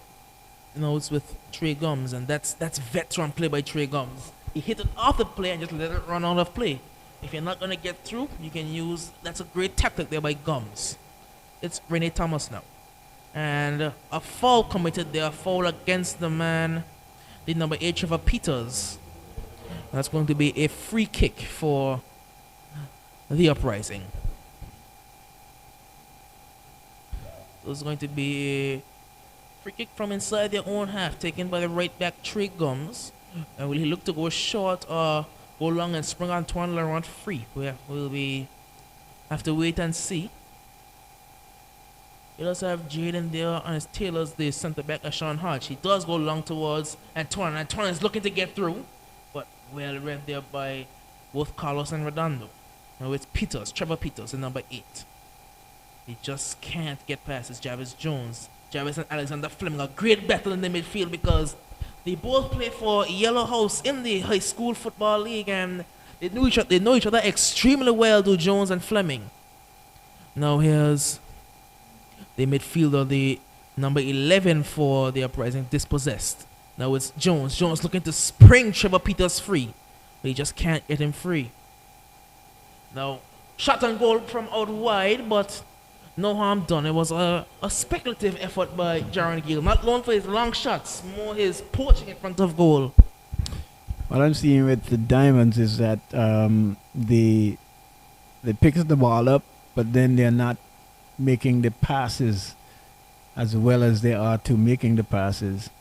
You know, it's with Trey Gums, and that's veteran play by Trey Gums. He hit it off the play and just let it run out of play. If you're not going to get through, you can use, that's a great tactic there by Gums. It's Renee Thomas now. And a foul committed there, a foul against the man, the number 8, Trevor Peters. That's going to be a free kick for the Uprising. So it's going to be a free kick from inside their own half, taken by the right back, Trey Gums. And will he look to go short or go long and spring Antoine Laurent free? We'll have to wait and see. You also have Jaden there on his tailors, the centre back, Sean Hodge. He does go long towards Antoine. Antoine is looking to get through, but well read there by both Carlos and Redondo. Now it's Peters, Trevor Peters, the number 8. He just can't get past his Jarvis Jones. Jarvis and Alexander Fleming, a great battle in the midfield because they both play for Yellow House in the high school football league, and they know each other extremely well, do Jones and Fleming. Now here's the midfielder, the number 11 for the Uprising, dispossessed. Now it's Jones. Jones looking to spring Trevor Peters free, but he just can't get him free. Now, shot and goal from out wide, but no harm done. It was a speculative effort by Jaron Gill. Not known for his long shots, more his poaching in front of goal. What I'm seeing with the Diamonds is that they pick the ball up, but then they're not making the passes as well as they are to making the passes.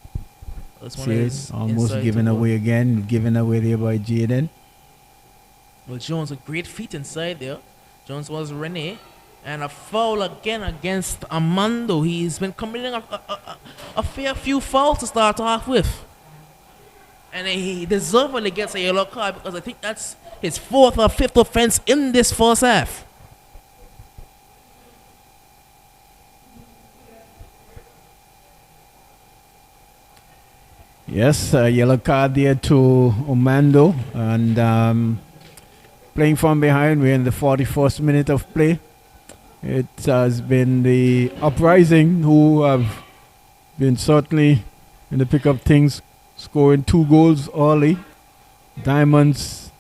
See it? Almost given away again, given away there by Jaden. Well, Jones, a great feat inside there. Jones was Rene. And a foul again against Armando. He's been committing a fair few fouls to start off with. And he deservedly gets a yellow card because I think that's his 4th or 5th offense in this first half. Yes, yellow card there to Armando. And playing from behind, we're in the 41st minute of play. It has been the Uprising who have been certainly in the pick of things, scoring 2 goals early. Diamonds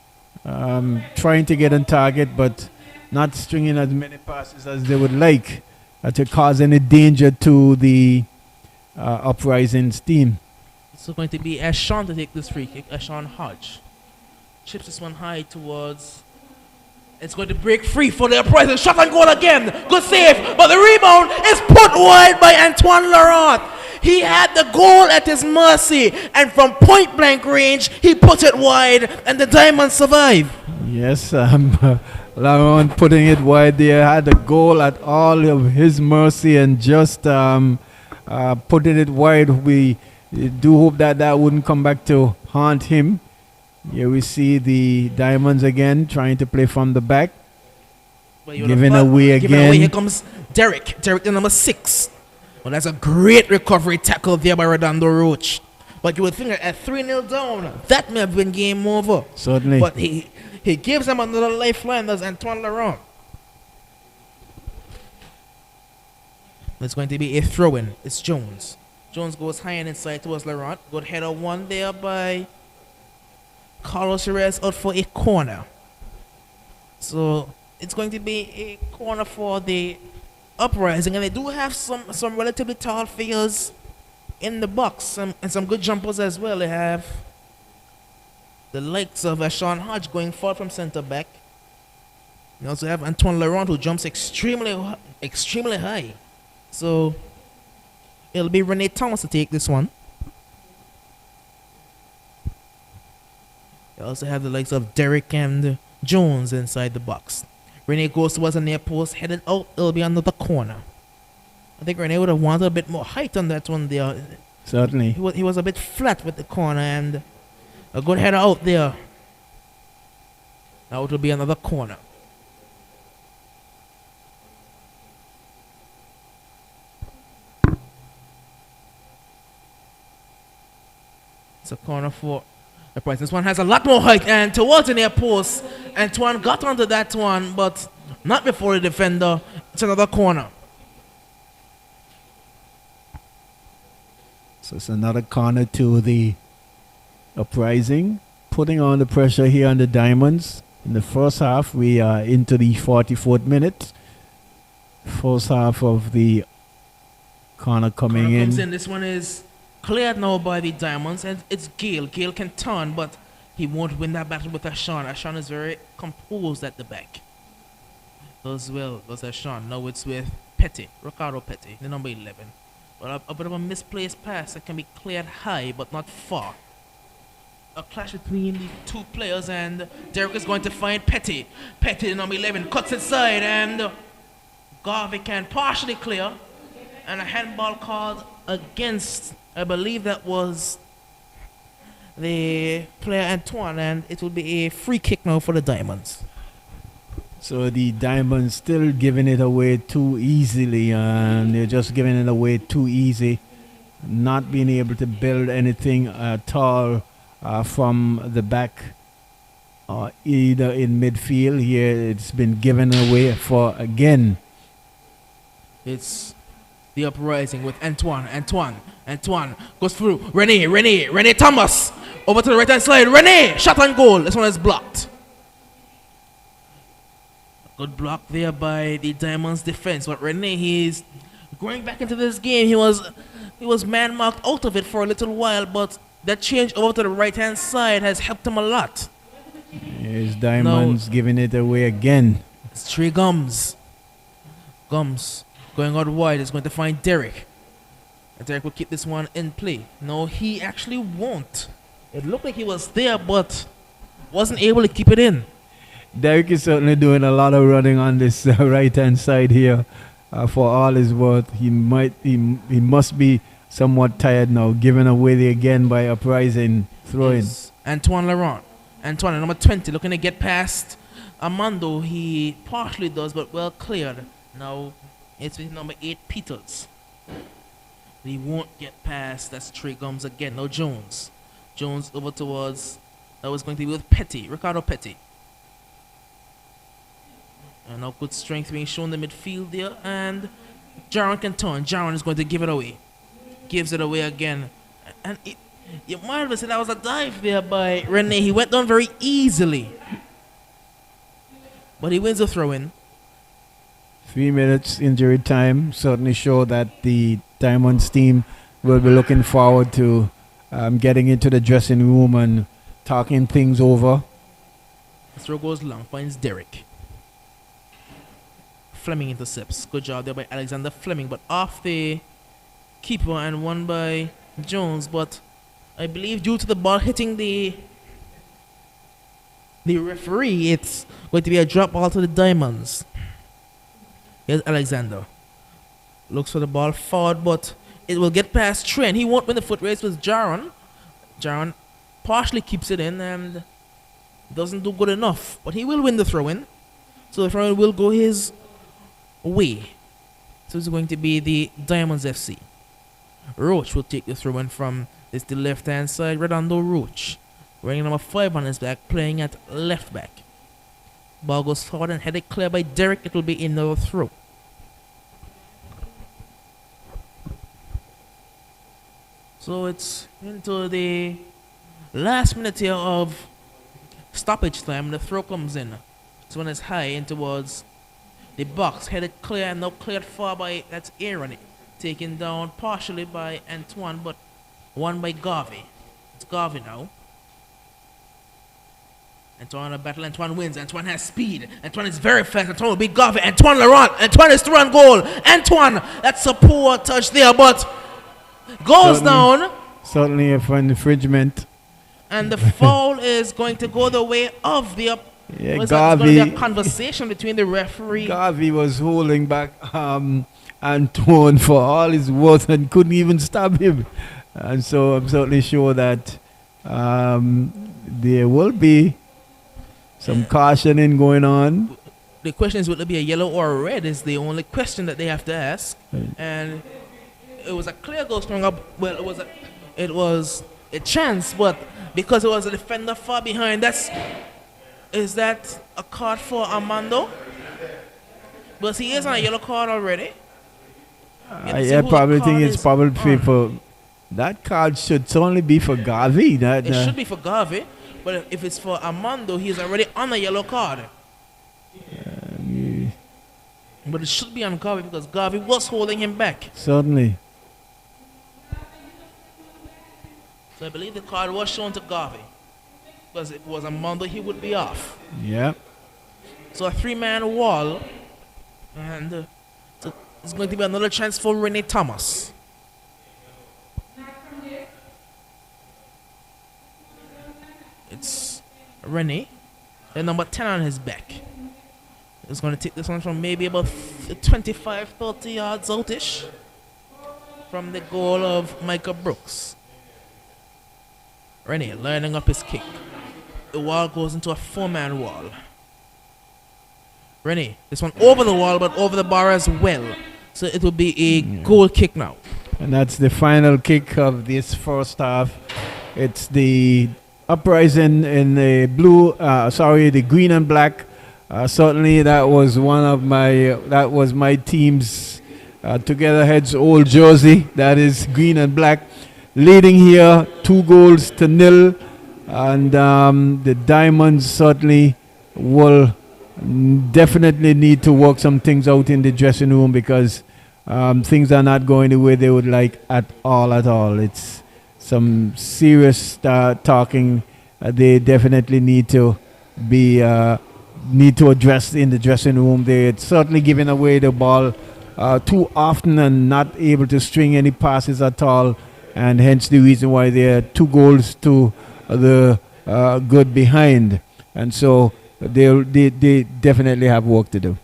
trying to get on target, but not stringing as many passes as they would like to cause any danger to the Uprising's team. It's going to be Ashon to take this free kick. Ashon Hodge chips this one high towards. It's going to break free for the Uprising. Shot and goal again. Good save, but the rebound is put wide by Antoine Laurent. He had the goal at his mercy, and from point blank range, he put it wide, and the Diamonds survive. Yes, Laurent putting it wide there, had the goal at all of his mercy, and just putting it wide. We do hope that that wouldn't come back to haunt him. Here we see the Diamonds again trying to play from the back. Giving away again. Here comes Derek. Derek, the number 6. Well, that's a great recovery tackle there by Redondo Roach. But you would think that at 3-0 down, that may have been game over. Certainly. But he gives him another lifeline. That's Antoine Laurent. It's going to be a throw-in. It's Jones. Jones goes high and inside towards Laurent. Good header one there by Carlos Jerez out for a corner. So it's going to be a corner for the Uprising, and they do have some relatively tall figures in the box and some good jumpers as well. They have the likes of Sean Hodge going forward from centre back. You also have Antoine Laurent, who jumps extremely high. So it'll be Renee Thomas to take this one. You also have the likes of Derek and Jones inside the box. Renee goes towards the near post, headed out. It'll be another corner. I think Renee would have wanted a bit more height on that one there. Certainly. He was a bit flat with the corner, and a good header out there. Now it will be another corner. It's a corner for the Uprising. This one has a lot more height and towards the near post. Antoine got onto that one, but not before the defender. It's another corner. So it's another corner to the Uprising, putting on the pressure here on the Diamonds. In the first half, we are into the 44th minute. First half of the corner coming Corner in. comes in. This one is cleared now by the Diamonds, and it's Gale. Gale can turn, but he won't win that battle with Ashan. Ashan is very composed at the back. Does well, does Ashan. Now it's with Petty, Ricardo Petty, the number 11. But a bit of a misplaced pass that can be cleared high, but not far. A clash between the two players, and Derek is going to find Petty. Petty, the number 11, cuts inside, and Garvey can partially clear. And a handball called against, I believe that was the player Antoine, and it will be a free kick now for the Diamonds. So the Diamonds still giving it away too easily, and they're just giving it away too easy, not being able to build anything at all from the back, either in midfield. Here it's been given away for again. It's the Uprising with Antoine. Antoine goes through. Rene Thomas over to the right hand side. Rene, shot on goal. This one is blocked. Good block there by the Diamonds defense. But Rene, he's going back into this game. He was man marked out of it for a little while, but that change over to the right hand side has helped him a lot. Here's Diamonds giving it away again. It's Trey Gums. Gums going out wide is going to find Derek. And Derek will keep this one in play. No, he actually won't. It looked like he was there, but wasn't able to keep it in. Derek is certainly doing a lot of running on this right-hand side here. For all his worth, he must be somewhat tired now, given away the again by Uprising throw-in. Yes. Antoine Laurent. Antoine, number 20, looking to get past Armando. He partially does, but well cleared. Now it's with number 8, Peters. He won't get past. That's Trey Gums again. No, Jones. Jones over towards, that was going to be with Petty, Ricardo Petty. And now good strength being shown in the midfield there. And Jaron can turn. Jaron is going to give it away. Gives it away again. And you might have said that was a dive there by Rene. He went down very easily. But he wins the throw-in. 3 minutes injury time certainly show that the Diamonds team will be looking forward to getting into the dressing room and talking things over. The throw goes long, finds Derek. Fleming intercepts. Good job there by Alexander Fleming, but off the keeper and won by Jones. But I believe due to the ball hitting the referee, it's going to be a drop ball to the Diamonds. Here's Alexander. Looks for the ball forward, but it will get past Trent. He won't win the foot race with Jaron. Jaron partially keeps it in and doesn't do good enough, but he will win the throw-in. So the throw-in will go his way. So it's going to be the Diamonds FC. Roach will take the throw-in from the left-hand side. Redondo Roach, wearing number 5 on his back, playing at left back. Ball goes forward and headed clear by Derek. It will be another throw. So it's into the last minute here of stoppage time. The throw comes in. This one is high in towards the box. Headed clear and now cleared far by, that's Aaron. Taken down partially by Antoine, but won by Garvey. It's Garvey now. Antoine a battle. Antoine wins. Antoine has speed. Antoine is very fast. Antoine will beat Garvey. Antoine Laurent. Antoine is through on goal. Antoine, that's a poor touch there, but goes down. Certainly a fun infringement. And the foul is going to go the way of the Yeah, was Garvey. going to be a conversation between the referee. Garvey was holding back Antoine for all his worth and couldn't even stop him. And so I'm certainly sure that um, there will be some cautioning going on. The question is, will it be a yellow or a red? Is the only question that they have to ask. And it was a clear goal strung up. Well, it was a chance, but because it was a defender far behind, is that a card for Armando? Because he is on a yellow card already. I probably think it's probably for that card should certainly be for Garvey. It should be for Garvey, but if it's for Armando, he's already on a yellow card. But it should be on Garvey because Garvey was holding him back. Certainly. So I believe the card was shown to Garvey. Because if it was Armando, he would be off. Yeah. So a 3-man wall. And so it's going to be another chance for Rennie Thomas. It's Rennie. The number 10 on his back. It's going to take this one from maybe about 25, 30 yards out-ish from the goal of Michael Brooks. Rennie lining up his kick. The wall goes into a 4-man wall. Rennie, this one over the wall but over the bar as well. So it will be a goal kick now. And that's the final kick of this first half. It's the Uprising in the the green and black. Certainly that was my team's Together Heads old jersey. That is green and black. Leading here 2-0, and the Diamonds certainly will definitely need to work some things out in the dressing room because things are not going the way they would like at all. It's some serious talking. They definitely need to address in the dressing room. They're certainly giving away the ball too often and not able to string any passes at all, and hence the reason why they're 2 goals to the good behind. And so they definitely have work to do.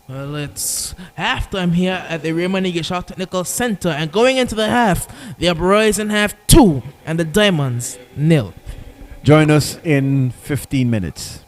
Well, it's halftime here at the Raymond Shaw Technical Center, and going into the half, the Uprising have 2 and the Diamonds 0. Join us in 15 minutes.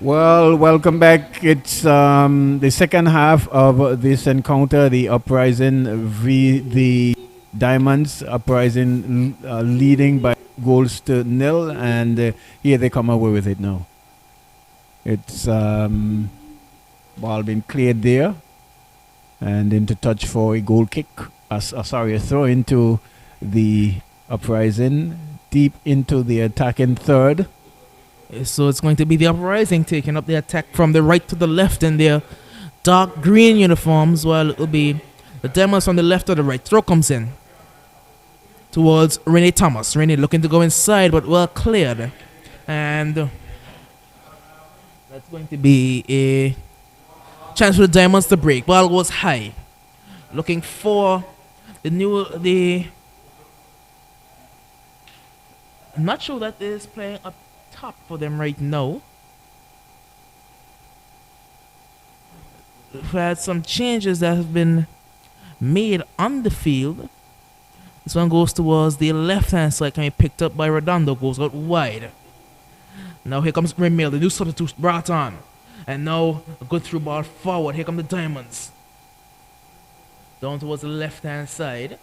Well, welcome back. It's the second half of this encounter, the Uprising v the Diamonds. Uprising leading by goals to nil, and here they come away with it now. It's ball being cleared there, and into touch for a goal kick. Sorry, a throw into the Uprising, deep into the attacking third. So it's going to be the Uprising taking up the attack from the right to the left in their dark green uniforms, while it will be the Diamonds from the left to the right. Throw comes in towards Rene Thomas. Rene looking to go inside, but well cleared. And that's going to be a chance for the Diamonds to break. Ball goes high. Looking for the I'm not sure that is playing up top for them right now. We've had some changes that have been made on the field. This one goes towards the left-hand side, can be picked up by Redondo, goes out wide. Now here comes Remil, the new substitute brought on. And now a good through ball forward. Here come the Diamonds. Down towards the left-hand side.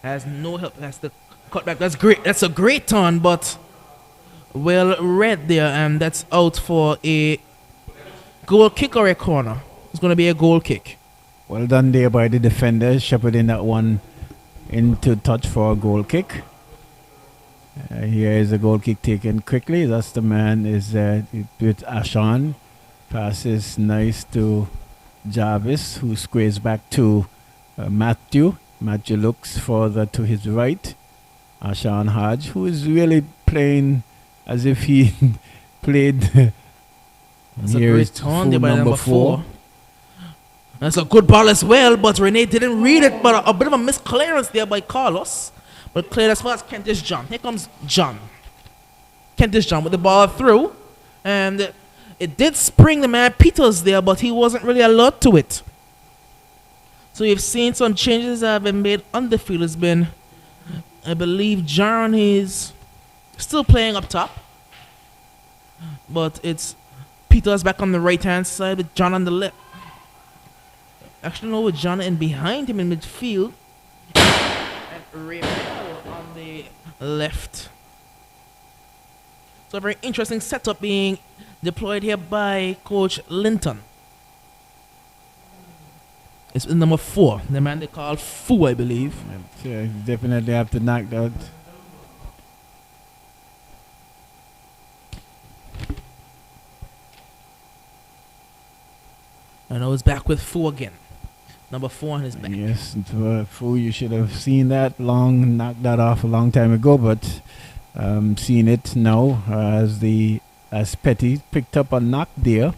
Has no help, has to cut back. That's great. That's a great turn, but well read there, and that's out for a goal kick or a corner. It's going to be a goal kick. Well done there by the defender, shepherding that one into touch for a goal kick. Here is a goal kick taken quickly. That's the man is with Ashan. Passes nice to Jarvis, who squares back to Matthew. Matthew looks further to his right. Ashan Hodge, who is really playing as if he played. That's a great turn there by number 4. That's a good ball as well, but Rene didn't read it, but a bit of a misclearance there by Carlos. But cleared as far as Kentish John. Here comes John. Kentish John with the ball through. And it did spring the man Peters there, but he wasn't really alert to it. So you've seen some changes that have been made on the field. It's been, I believe, John is still playing up top. But it's Peters back on the right-hand side with John on the left. Actually, no, with John in behind him in midfield. And Raymond on the left. So a very interesting setup being deployed here by Coach Linton. It's number 4, the man they call Fu, I believe. Yeah, definitely have to knock that. And I was back with Fu again. Number 4 on his back. Yes, Fu, you should have seen that knocked that off a long time ago, but seeing it now as Petty picked up a knock there.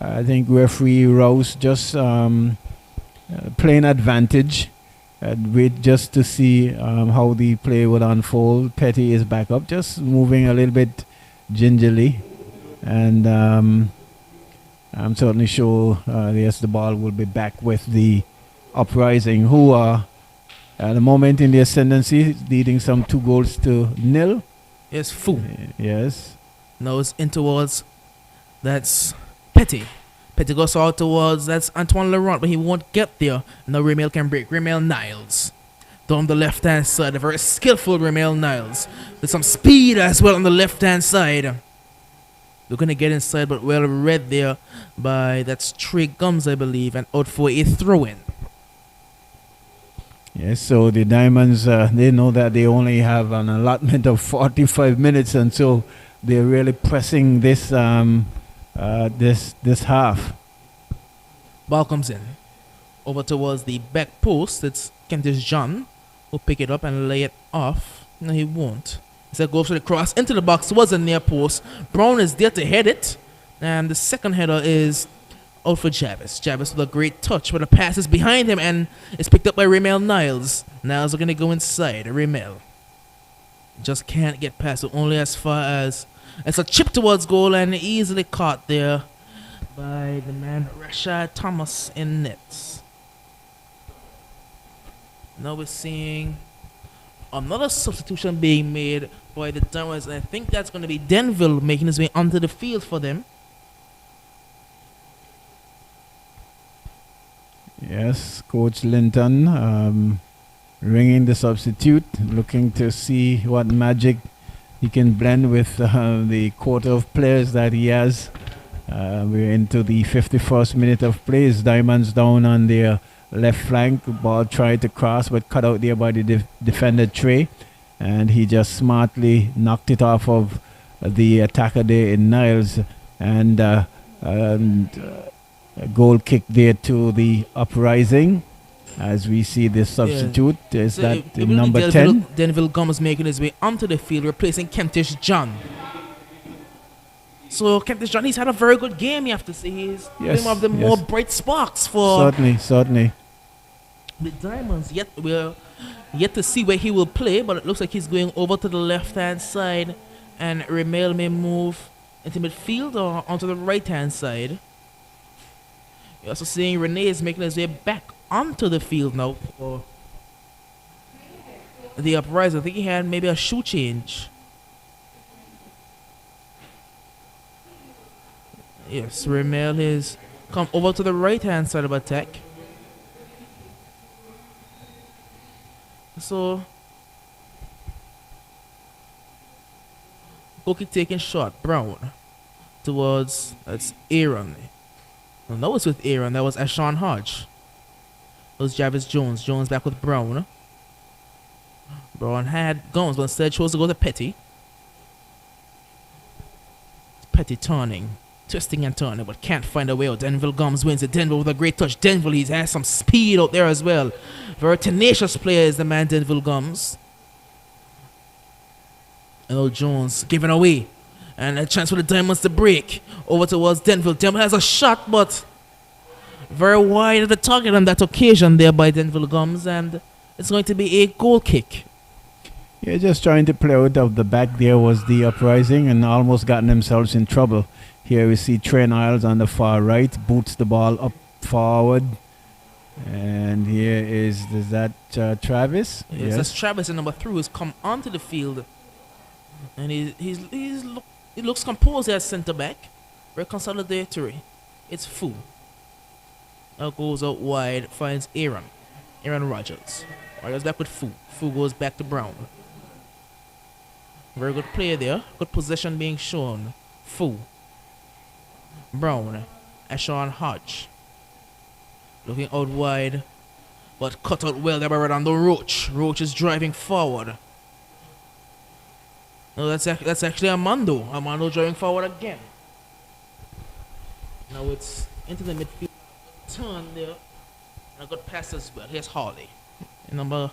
I think referee Rouse just playing advantage and wait just to see how the play would unfold. Petty is back up, just moving a little bit gingerly, and I'm certainly sure yes, the ball will be back with the Uprising, who are at the moment in the ascendancy, leading some 2-0. Yes, Fu. Yes. Now it's in towards, that's Petty. Petty goes out towards, that's Antoine Laurent, but he won't get there. Now Remel can break. Remel Niles. Down the left-hand side, a very skillful Remel Niles. With some speed as well on the left-hand side. Looking to get inside, but well read there by, that's Trey Gums, I believe, and out for a throw-in. Yes, so the Diamonds, they know that they only have an allotment of 45 minutes, and so they're really pressing this this half. Ball comes in. Over towards the back post. It's Kentish John who'll pick it up and lay it off. No, he won't. Instead goes for the cross into the box towards the near post. Brown is there to head it. And the second header is out for Jarvis. Jarvis with a great touch, but the pass is behind him and it's picked up by Remel Niles. Niles are going to go inside. Remel just can't get past it, only as far as it's a chip towards goal and easily caught there by the man Rashad Thomas in nets. Now we're seeing another substitution being made by the Diamonds, and I think that's going to be Denville making his way onto the field for them. Yes, Coach Linton ringing the substitute, looking to see what magic he can blend with the quarter of players that he has. We're into the 51st minute of play. It's Diamonds down on their left flank. Ball tried to cross, but cut out there by the defender Trey. And he just smartly knocked it off of the attacker there in Niles. And a goal kick there to the Uprising. As we see this substitute, is So that number 10? Denville Gums making his way onto the field, replacing Kentish John. So Kentish John, he's had a very good game, you have to say. He's one of the more bright sparks for Certainly. the Diamonds. We're yet to see where he will play, but it looks like he's going over to the left-hand side, and Remel may move into midfield or onto the right-hand side. You're also seeing Rene is making his way back onto the field now for the Uprising. I think he had maybe a shoe change. Yes, Remel has come over to the right-hand side of attack. So, Goki taking shot, Brown, towards, that's Aaron. No, that was with Aaron, that was Ashawn Hodge. That was Jarvis Jones. Jones back with Brown. Brown had Gums, but instead chose to go to Petty. Petty turning, twisting and turning, but can't find a way out. Denville Gums wins it. Denville with a great touch. Denville, he has some speed out there as well. Very tenacious player is the man Denville Gums. And old Jones giving away. And a chance for the Diamonds to break. Over towards Denville. Denville has a shot, but very wide of the target on that occasion there by Denville Gums. And it's going to be a goal kick. Yeah, just trying to play out of the back there was the Uprising and almost gotten themselves in trouble. Here we see Trey Niles on the far right, boots the ball up forward. And here is that Travis? Yes, that's Travis, and number 3 who's come onto the field. And he looks composed as centre back. Very consolidatory. It's Fu. Now goes out wide, finds Aaron Rogers. Rogers back with Fu. Fu goes back to Brown. Very good play there. Good possession being shown. Fu. Brown. Ashawn Hodge. Looking out wide, but cut out well there by Redondo Roach. Roach is driving forward. No, that's actually Armando. Armando driving forward again. Now it's into the midfield. Turn there. And a good pass as well. Here's Harley. Number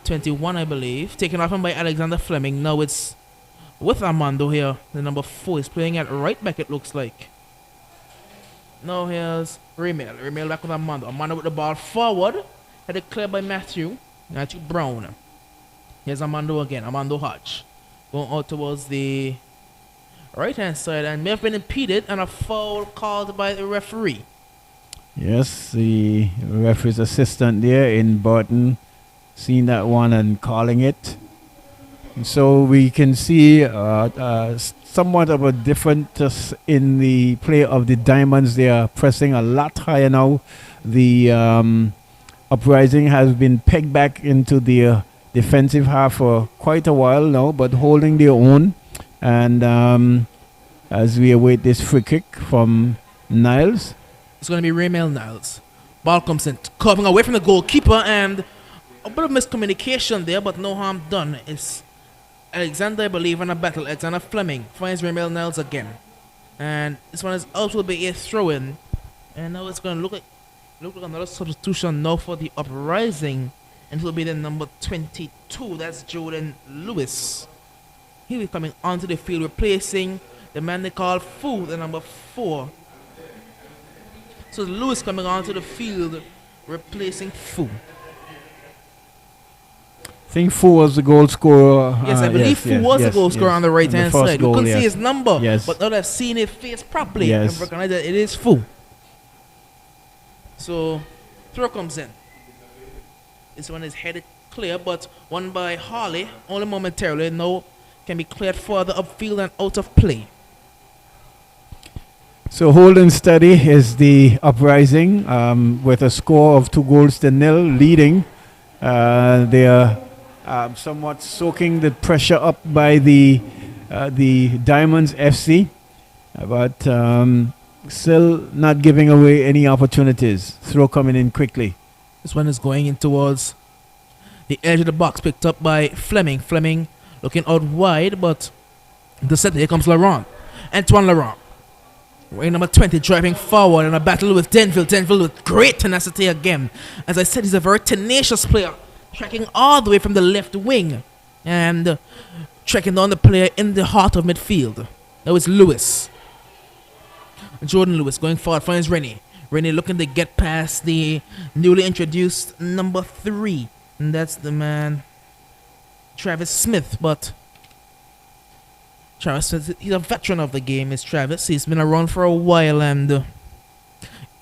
21, I believe. Taken off him by Alexander Fleming. Now it's with Armando here. The number 4 is playing at right back, it looks like. Now here's Remel. Remel back with Armando. Armando with the ball forward. Had it cleared by Matthew Brown. Here's Armando again. Armando Hodge. Going out towards the right-hand side and may have been impeded and a foul called by the referee. Yes, the referee's assistant there in Burton seen that one and calling it. And so we can see somewhat of a difference in the play of the Diamonds. They are pressing a lot higher now. The Uprising has been pegged back into the defensive half for quite a while now, but holding their own. And as we await this free kick from Niles. It's going to be Raymel Niles. Ball comes in, curving away from the goalkeeper, and a bit of miscommunication there, but no harm done. It's Alexander, I believe, in a battle. Alexander Fleming finds Raymel Niles again. And this one is out will be a throw-in. And now it's going to look like another substitution now for the Uprising. And it will be the number 22. That's Jordan Lewis. He'll be coming onto the field, replacing the man they call Fu, the number 4. So Lewis coming onto the field, replacing Fu. I think Fu was the goal scorer. Yes, I believe Fu was the goal scorer on the right-hand side. Goal, we couldn't see his number, but now that I've seen his face properly, I recognize that it is Fu. So, throw comes in. This one is headed clear, but won by Harley, only momentarily. Now can be cleared further upfield and out of play. So holding steady is the Uprising with a score of 2-0 leading. They are somewhat soaking the pressure up by the Diamonds FC, but still not giving away any opportunities. Throw coming in quickly. This one is going in towards the edge of the box, picked up by Fleming. Fleming looking out wide, but the center, here comes Laurent. Antoine Laurent. Ring number 20 driving forward in a battle with Denville. Denville with great tenacity again. As I said, he's a very tenacious player, tracking all the way from the left wing and tracking down the player in the heart of midfield. Now it's Lewis. Jordan Lewis going forward, finds Rennie. Rennie looking to get past the newly introduced number 3. And that's the man, Travis Smith. But Travis Smith, he's a veteran of the game, is Travis. He's been around for a while and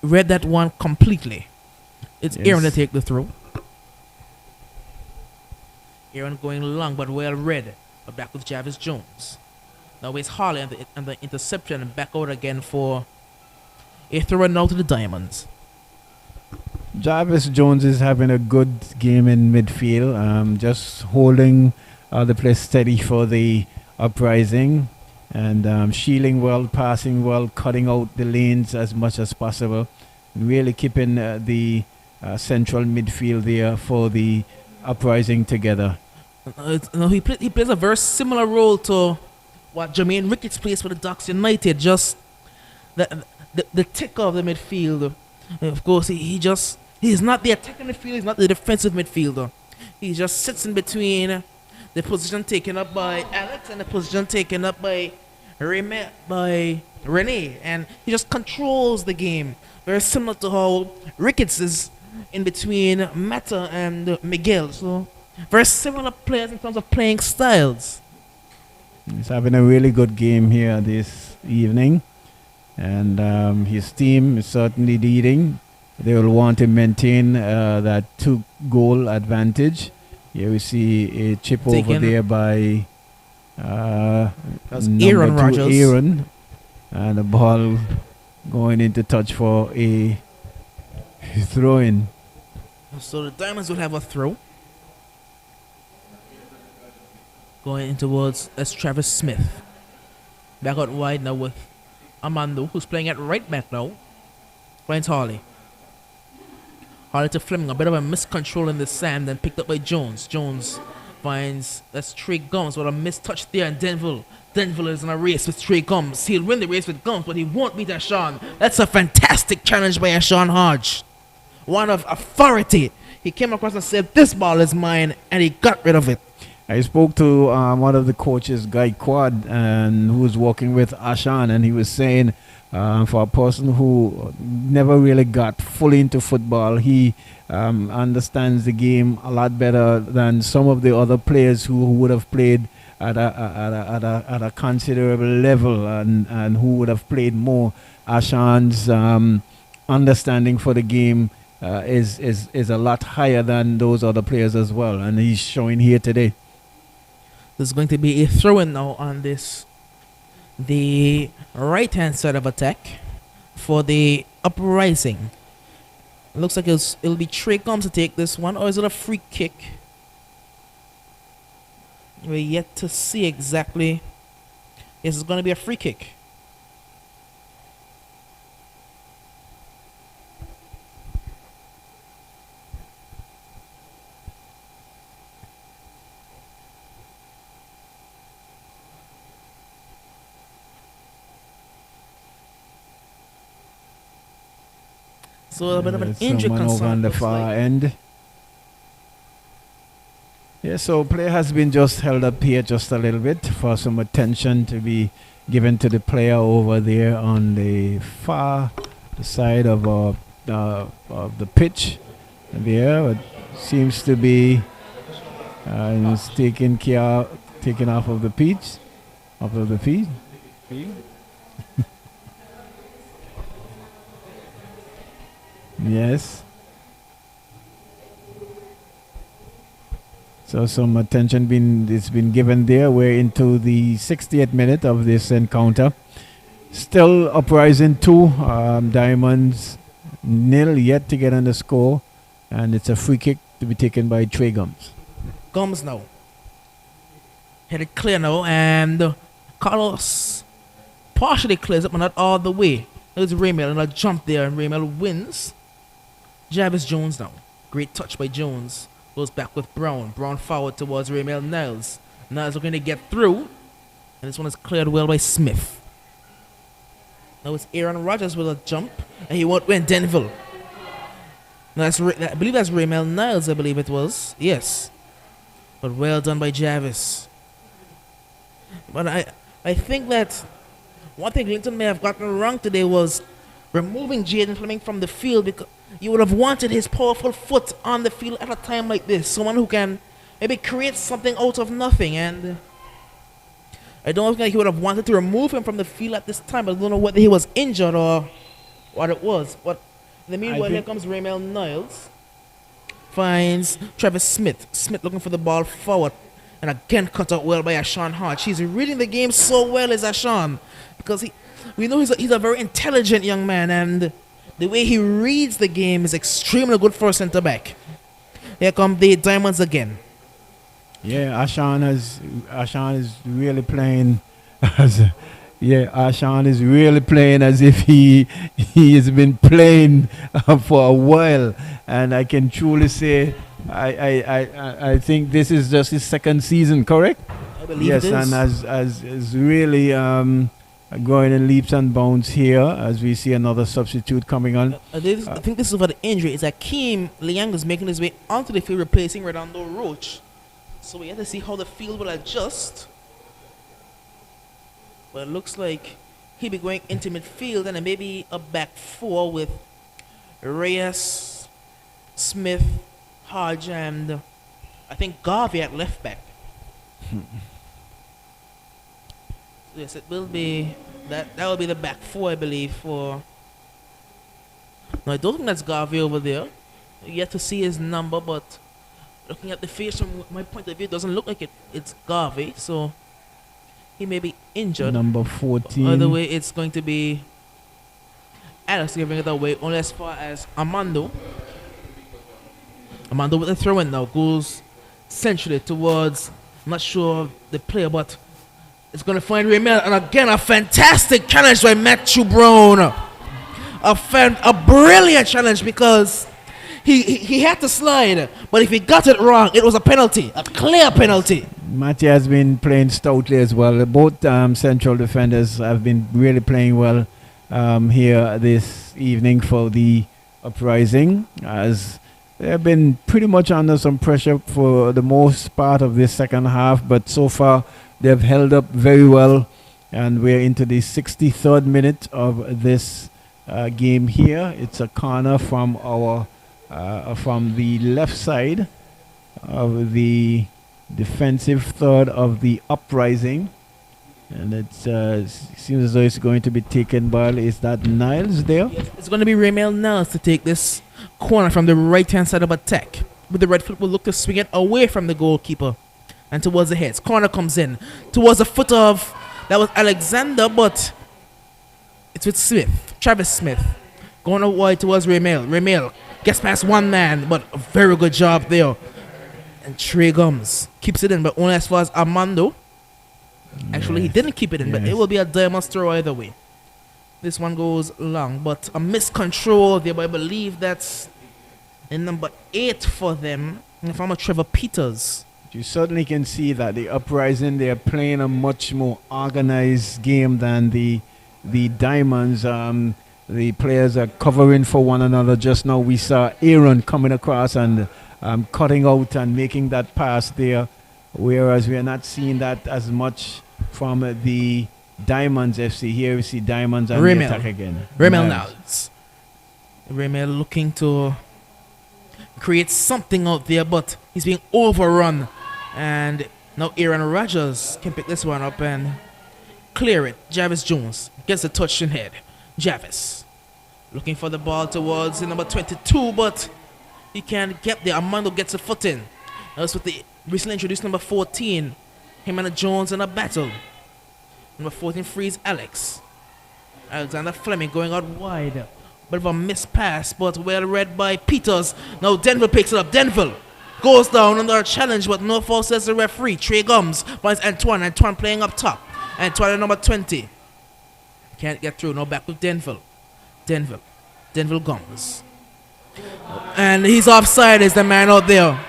read that one completely. It's Aaron to take the throw. Aaron going long but well read. But back with Jarvis Jones. Now it's Harley and the interception and back out again for a throw now to the Diamonds. Jarvis Jones is having a good game in midfield, just holding the place steady for the Uprising and shielding well, passing well, cutting out the lanes as much as possible, really keeping the central midfield there for the Uprising together. He plays a very similar role to what Jermaine Ricketts plays for the Ducks United, just the ticker of the midfield. Of course, he's not the attacking midfielder, he's not the defensive midfielder. He just sits in between the position taken up by Alex and the position taken up by Renee, and he just controls the game. Very similar to how Ricketts is in between Mata and Miguel. So very similar players in terms of playing styles. He's having a really good game here this evening, and his team is certainly leading. They will want to maintain that 2-goal advantage. Here we see a chip over there by Aaron Rogers. Aaron, and the ball going into touch for a throw-in. So the Diamonds will have a throw. Going in towards Travis Smith. Back out wide now with Amando, who's playing at right back now. Finds Harley. Harley to Fleming, a bit of a miscontrol in the sand, then picked up by Jones. Jones finds that's Trey Gums with a missed touch there, and Denville is in a race with Trey Gums. He'll win the race with Gums, but he won't beat Ashawn. That's a fantastic challenge by Ashawn Hodge. One of authority. He came across and said, "This ball is mine," and he got rid of it. I spoke to one of the coaches, Guy Quad, and who was working with Ashan, and he was saying for a person who never really got fully into football, he understands the game a lot better than some of the other players who would have played at a considerable level and who would have played more. Ashan's understanding for the game is a lot higher than those other players as well, and he's showing here today. There's going to be a throw-in now on the right-hand side of attack for the Uprising. It looks like it'll be Trey Combs to take this one, or is it a free kick? We're yet to see exactly. Yes, it's going to be a free kick. So a bit of an injury concern on the far end. Yeah, so play has been just held up here just a little bit for some attention to be given to the player over there on the far side of the pitch. There, it seems to be it's taken off of the pitch, Yes. So some attention is been given there. We're into the 60th minute of this encounter. Still Uprising 2. Diamonds nil yet to get on the score. And it's a free kick to be taken by Trey Gums. Gums now. Headed clear now, and Carlos partially clears up, but not all the way. There's Raymel, and a jump there, and Raymel wins. Jarvis Jones now. Great touch by Jones. Goes back with Brown. Brown forward towards Raymel Niles. Niles looking to get through. And this one is cleared well by Smith. Now it's Aaron Rodgers with a jump. And he went Denville. Now I believe that's Raymel Niles, I believe it was. Yes. But well done by Jarvis. But I think that one thing Linton may have gotten wrong today was removing Jaden Fleming from the field, because you would have wanted his powerful foot on the field at a time like this. Someone who can maybe create something out of nothing. And I don't think he would have wanted to remove him from the field at this time. I don't know whether he was injured or what it was. But in the meanwhile, here comes Raymel Niles. Finds Travis Smith. Smith looking for the ball forward. And again cut out well by Ashawn Hodge. He's reading the game so well as Ashawn, because we know he's a very intelligent young man, and the way he reads the game is extremely good for a centre back. Here come the Diamonds again. Yeah, Ashawn is really playing as Ashawn is really playing as if he has been playing for a while, and I can truly say I think this is just his second season, correct? I believe it is. And as really going in leaps and bounds here as we see another substitute coming on. I think this is for the injury. It's Akeem Liang is making his way onto the field, replacing Redondo Roach. So we have to see how the field will adjust. But it looks like he'll be going into midfield, and then maybe a back four with Reyes, Smith, Hodge, and I think Garvey at left back. Yes, it will be that will be the back four, I believe. For no, I don't think that's Garvey over there. Yet to see his number, but looking at the face from my point of view, it doesn't look like it's Garvey. So he may be injured. Number 14. Either way, it's going to be Alex giving it away, only as far as Armando. Armando with the throw in now goes centrally towards, I'm not sure of the player, but it's going to find Raymel. And again, a fantastic challenge by Matthew Brown. A brilliant challenge, because he had to slide, but if he got it wrong, it was a penalty, a clear penalty. Matty has been playing stoutly as well. Both central defenders have been really playing well here this evening for the Uprising, as they've been pretty much under some pressure for the most part of this second half, but so far they've held up very well, and we're into the 63rd minute of this game here. It's a corner from the left side of the defensive third of the Uprising, and it seems as though it's going to be taken by, is that Niles there? Yes, it's going to be Raymel Niles to take this corner from the right hand side of attack. With the right foot will look to swing it away from the goalkeeper and towards the heads. Corner comes in towards the foot of, that was Alexander, but it's with Smith, Travis Smith, going out wide towards Raymel. Raymel gets past one man, but a very good job there. And Trey Gums keeps it in, but only as far as Armando. Actually, he didn't keep it in, but it will be a diamond throw either way. This one goes long, but a miscontrol there, but I believe that's in number 8 for them, from Trevor Peters. You certainly can see that the Uprising, they are playing a much more organized game than the Diamonds. The players are covering for one another. Just now we saw Aaron coming across and cutting out and making that pass there, whereas we are not seeing that as much from the Diamonds FC. Here we see Diamonds on the attack again. Raymel Niles. Raymel looking to create something out there, but he's being overrun. And now Aaron Rodgers can pick this one up and clear it. Jarvis Jones gets the touch in head. Jarvis looking for the ball towards the number 22, but he can't get there. Armando gets a foot in. That's with the recently introduced number 14. Him and Jones in a battle. Number 14 frees Alex. Alexander Fleming going out wide. Bit of a missed pass, but well read by Peters. Now Denville picks it up. Denville goes down under a challenge, but no foul, says the referee. Trey Gums finds Antoine. Antoine playing up top. Antoine at number 20. Can't get through. Now back with Denville. Denville Gums. And he's offside, is the man out there.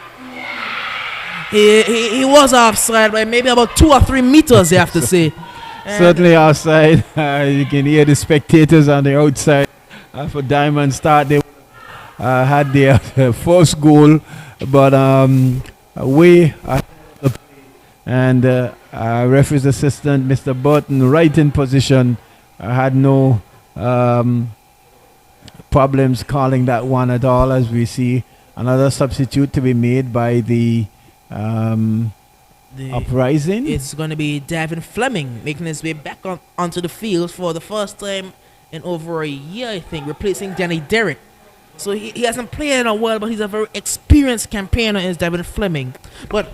He was offside by maybe about 2 or 3 meters, you have to say. Certainly offside. You can hear the spectators on the outside. For Diamond Start, they had their first goal, but away. And referee's assistant, Mr. Burton, right in position, had no problems calling that one at all, as we see another substitute to be made by the Uprising. It's going to be Davin Fleming making his way back onto the field for the first time in over a year, I think, replacing Danny Derrick. So he hasn't played in a while, but he's a very experienced campaigner, is Davin Fleming. But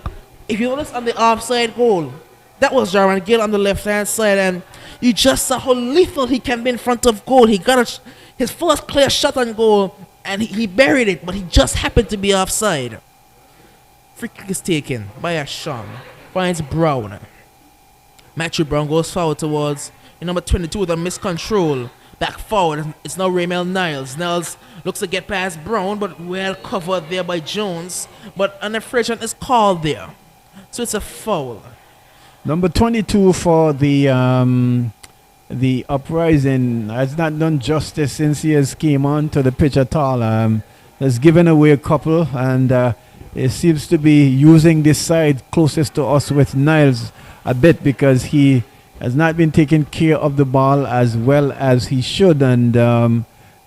if you notice on the offside goal, that was Jaron Gill on the left-hand side, and you just saw how lethal he can be in front of goal. He got his first clear shot on goal, and he buried it, but he just happened to be offside. Free kick is taken by Ashon. Finds Brown. Matthew Brown goes forward towards number 22 with a miscontrol. Back forward, it's now Raymel Niles. Niles looks to get past Brown, but well covered there by Jones. But an infraction is called there. So it's a foul. Number 22 for the Uprising has not done justice since he has came on to the pitch at all. Has given away a couple, and it seems to be using this side closest to us with Niles a bit, because he has not been taking care of the ball as well as he should, and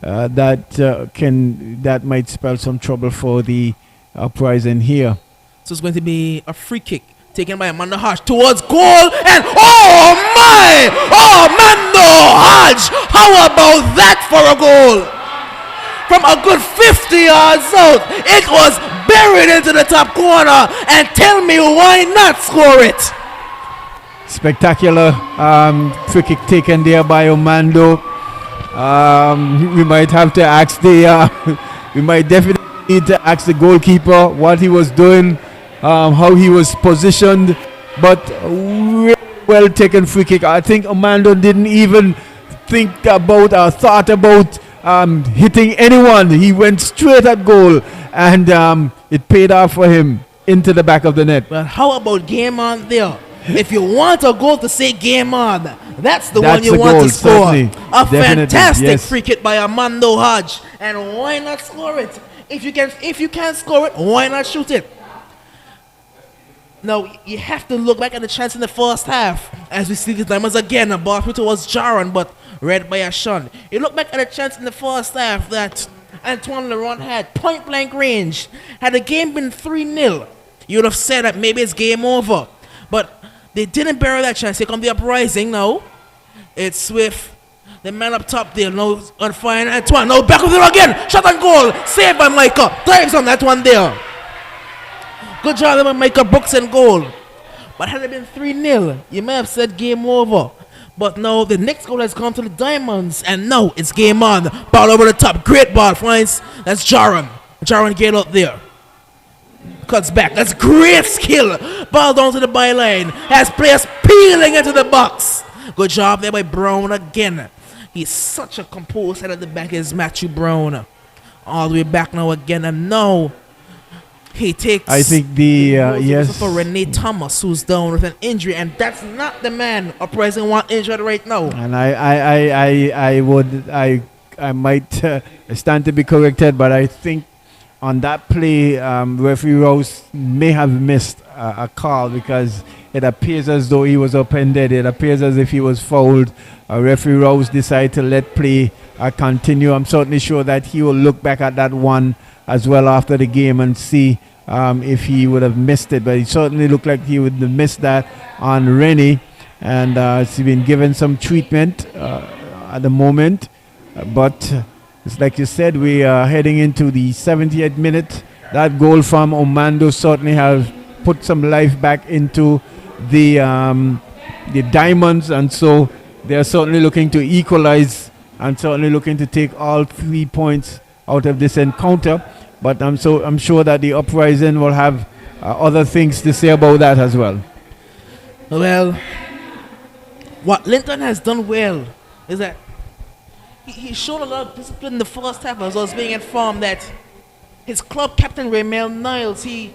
that might spell some trouble for the Uprising here. So it's going to be a free kick taken by Amanda Hodge towards goal, and oh my! Oh, Mando Hodge! How about that for a goal? From a good 50 yards out, it was buried into the top corner, and tell me why not score it? Spectacular free kick taken there by Omando. We might have to ask we might definitely need to ask the goalkeeper what he was doing, how he was positioned, but really well taken free kick. I think Omando didn't even think about or thought about hitting anyone. He went straight at goal, and it paid off for him into the back of the net. Well, how about game on there? If you want a goal to say game on, that's the one you want goal, to score. certainly. A fantastic Yes. free kick by Armando Hodge, and why not score it? If you can't score it, why not shoot it? Now you have to look back at the chance in the first half as we see the Diamonds again. A ball through towards Jaron, but read by Ashon. You look back at the chance in the first half that Antoine Laurent had point blank range. Had the game been 3-0, you would have said that maybe it's game over. But they didn't bury that chance. Here come the Uprising now. It's with the man up top there. Now on fire, Antoine. Now back with it again. Shot on goal. Saved by Micah. Dives on that one there. Good job there by Micah Brooks and goal. But had it been 3-0, you may have said game over. But now the next goal has come to the Diamonds. And now it's game on. Ball over the top. Great ball. Finds. That's Jaron. Jaron get up there. Cuts back. That's great skill. Ball down to the byline. Has players peeling into the box. Good job there by Brown again. He's such a composed head at the back is Matthew Brown. All the way back now again. And now he takes, I think yes, for Renee Thomas, who's down with an injury, and that's not the man Uprising want injured right now. And I might stand to be corrected, but I think on that play, referee Rose may have missed a call, because it appears as though he was upended. It appears as if he was fouled. Referee Rose decided to let play continue. I'm certainly sure that he will look back at that one as well after the game and see if he would have missed it. But he certainly looked like he would have missed that on Rennie, and he's been given some treatment at the moment. But it's like you said, we are heading into the 70th minute. That goal from Omando certainly has put some life back into the Diamonds, and so they are certainly looking to equalize and certainly looking to take all 3 points out of this encounter. But I'm sure that the Uprising will have other things to say about that as well. Well, what Linton has done well is that he showed a lot of discipline in the first half. As I was being informed that his club captain Raymel Niles, he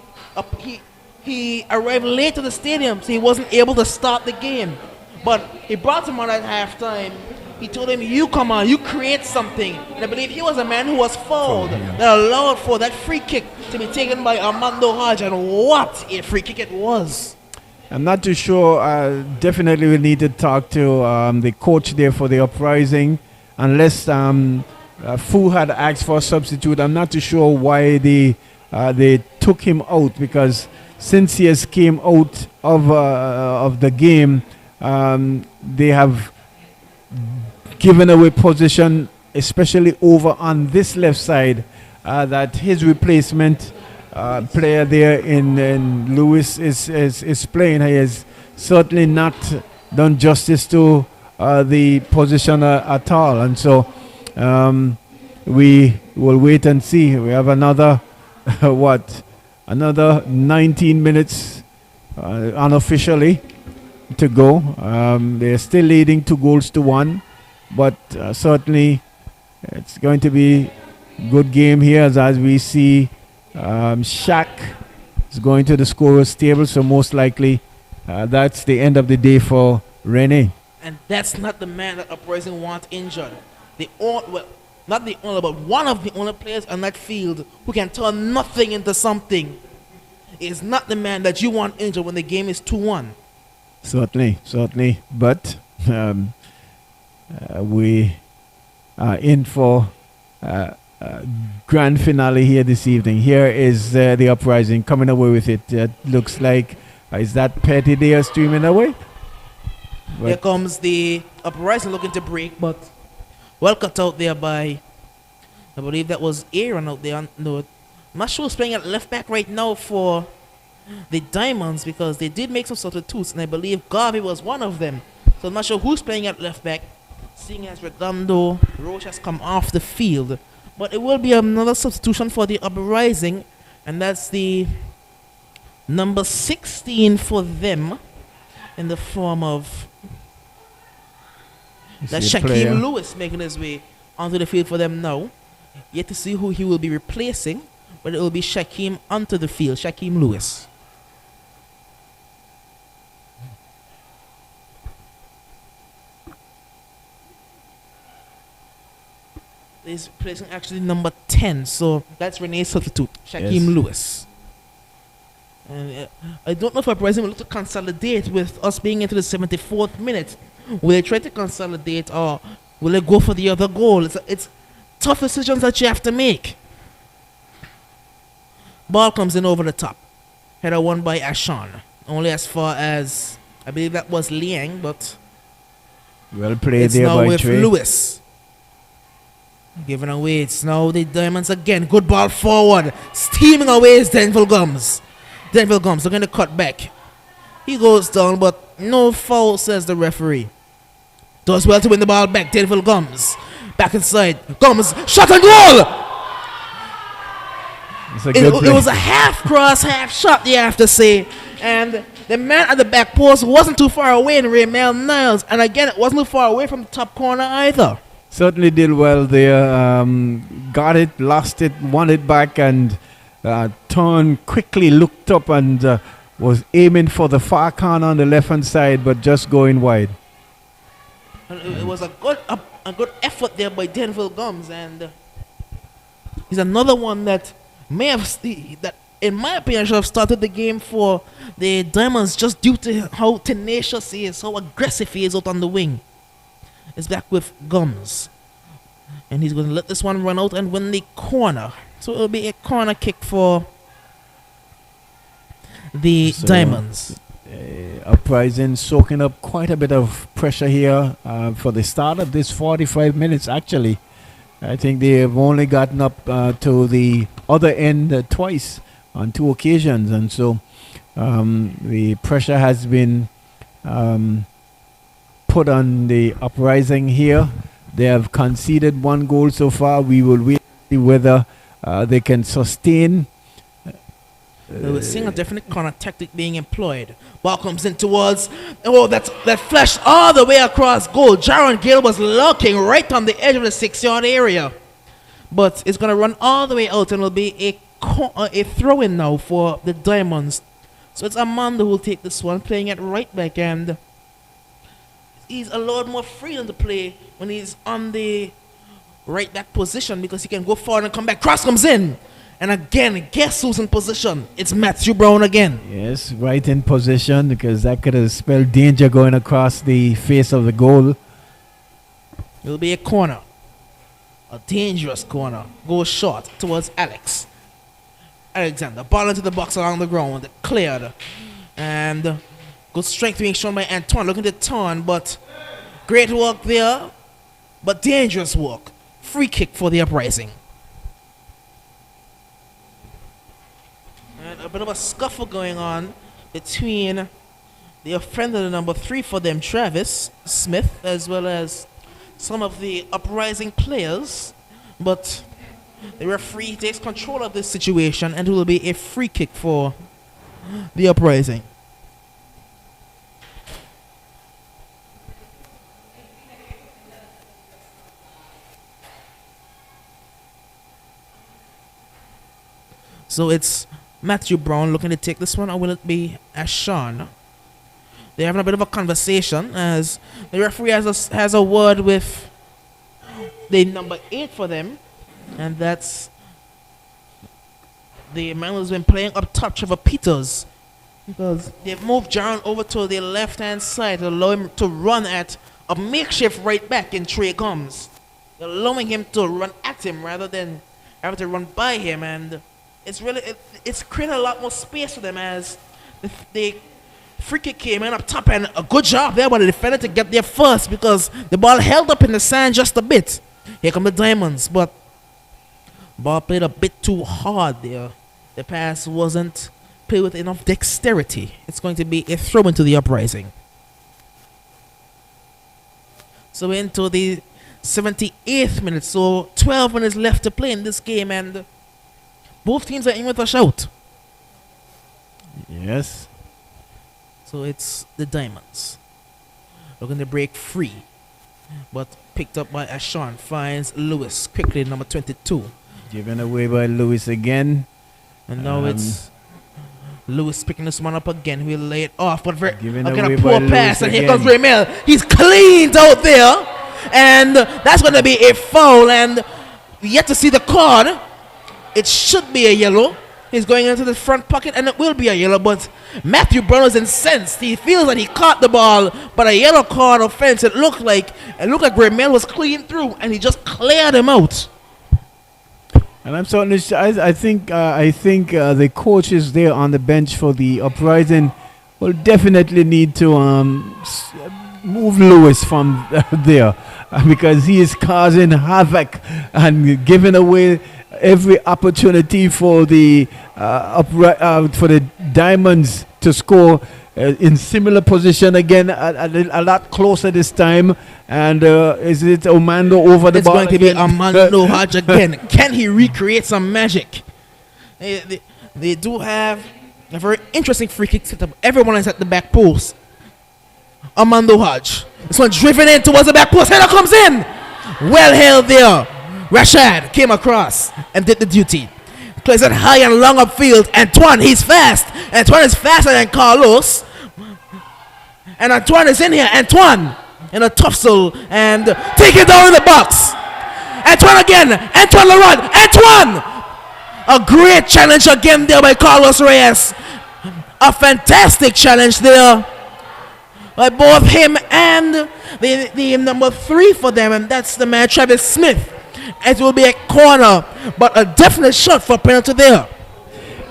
arrived late to the stadium, so he wasn't able to start the game. But he brought him on at halftime. He told him, "You come on, you create something." And I believe he was a man who was fouled that allowed for that free kick to be taken by Armando Hodge, and what a free kick it was. I'm not too sure. Definitely we need to talk to the coach there for the Uprising. Unless Fu had asked for a substitute, I'm not too sure why they took him out, because since he has came out of the game, they have given away position, especially over on this left side, that his replacement player there in Lewis is playing. He has certainly not done justice to the position at all, and so we will wait and see. We have another another 19 minutes unofficially to go. They're still leading 2-1, but certainly it's going to be a good game here as we see Shaq is going to the scorer's table, so most likely that's the end of the day for Rene. And that's not the man that Uprising want injured. Not the only, but one of the only players on that field who can turn nothing into something is not the man that you want injured when the game is 2-1. Certainly. But we are in for grand finale here this evening. Here is the Uprising coming away with it. It looks like, is that Petty there streaming away? But here comes the Uprising looking to break, but well cut out there by, I believe that was Aaron out there. No, I'm not sure who's playing at left back right now for the Diamonds, because they did make some substitutes, and I believe Garvey was one of them. So I'm not sure who's playing at left back, seeing as Redondo Roche has come off the field. But it will be another substitution for the Uprising, and that's the number 16 for them, in the form of that's Shaquem Lewis making his way onto the field for them now. Yet to see who he will be replacing, but it will be Shaquem onto the field, Shaquem Lewis. He's replacing actually number 10, so that's Renee's substitute, Shaquem Lewis. And I don't know if Uprising will look to consolidate with us being into the 74th minute. Will they try to consolidate, or will they go for the other goal? It's tough decisions that you have to make. Ball comes in over the top. Header won by Ashan. Only as far as, I believe that was Liang, but well played it's there now by with Trey. Lewis. Giving away, it's now the Diamonds again. Good ball forward. Steaming away is Denville Gums. Denville Gums, they're going to cut back. He goes down, but no foul, says the referee. Does well to win the ball back. Denville Gums. Back inside. Gums. Shot and goal! It was a half cross, half shot, you have to say. And the man at the back post wasn't too far away in Raymel Niles. And again, it wasn't too far away from the top corner either. Certainly did well there. Got it, lost it, won it back, and turned quickly, looked up, and was aiming for the far corner on the left-hand side, but just going wide. And it was a good effort there by Denville Gums, and he's another one that may have, that in my opinion, should have started the game for the Diamonds just due to how tenacious he is, how aggressive he is out on the wing. Is back with Gums, and he's going to let this one run out and win the corner. So it'll be a corner kick for the Diamonds. Uprising soaking up quite a bit of pressure here for the start of this 45 minutes. Actually, I think they have only gotten up to the other end twice on 2 occasions, and so the pressure has been put on the Uprising here. They have conceded 1 goal so far. We will wait to see whether they can sustain. We're seeing a definite corner tactic being employed. Ball comes in towards. Oh, that flashed all the way across goal. Jaron Gill was lurking right on the edge of the 6-yard area. But it's going to run all the way out, and it'll be a throw-in now for the Diamonds. So it's Amanda who will take this one, playing at right back, and he's allowed more freedom to play when he's on the right back position because he can go forward and come back. Cross comes in. And again, guess who's in position? It's Matthew Brown again. Yes, right in position because that could have spelled danger going across the face of the goal. It'll be a corner. A dangerous corner. Goes short towards Alex. Alexander. Ball into the box along the ground. Cleared. And good strength being shown by Antoine. Looking to turn, but great work there. But dangerous work. Free kick for the Uprising. And a bit of a scuffle going on between the offender, number 3 for them, Travis Smith, as well as some of the Uprising players. But the referee takes control of this situation, and it will be a free kick for the Uprising. So it's Matthew Brown looking to take this one, or will it be Ashawn? They're having a bit of a conversation as the referee has a word with the number 8 for them, and that's the man who's been playing up top, Trevor Peters, because they've moved Jaron over to the left-hand side to allow him to run at a makeshift right back in Trey Combs. They're allowing him to run at him rather than having to run by him, and it's created a lot more space for them as the free kick came in up top, and a good job there by the defender to get there first because the ball held up in the sand just a bit. Here come the Diamonds, but ball played a bit too hard there. The pass wasn't played with enough dexterity. It's going to be a throw into the Uprising. So into the 78th minute, so 12 minutes left to play in this game, and both teams are in with a shout. Yes. So it's the Diamonds looking to break free, but picked up by Ashawn. Finds Lewis quickly, number 22. Given away by Lewis again. And now it's Lewis picking this one up again. We'll lay it off, but Given again away a poor by pass, Lewis and here again. comes Raymel. He's cleaned out there, and that's going to be a foul, and yet to see the card. It should be a yellow. He's going into the front pocket, and it will be a yellow, but Matthew Brown is incensed. He feels that he caught the ball, but a yellow card offense. It looked like Raymel was clean through, and he just cleared him out. And I'm certainly, I think the coaches there on the bench for the Uprising will definitely need to move Lewis from there because he is causing havoc and giving away every opportunity for the Diamonds to score in similar position again, a lot closer this time. And is it Omando over the ball? It's going to be Amando Hodge again. Can he recreate some magic? They do have a very interesting free kick setup. Everyone is at the back post. Amando Hodge. This one driven in towards the back post. Header comes in. Well held there. Rashad came across and did the duty. Plays it high and long upfield. Antoine, he's fast. Antoine is faster than Carlos. And Antoine is in here. Antoine in a tussle and take it down in the box. Antoine again. Antoine Laurent. Antoine! A great challenge again there by Carlos Reyes. A fantastic challenge there by both him and the number 3 for them, and that's the man Travis Smith. It will be a corner, but a definite shot for penalty there.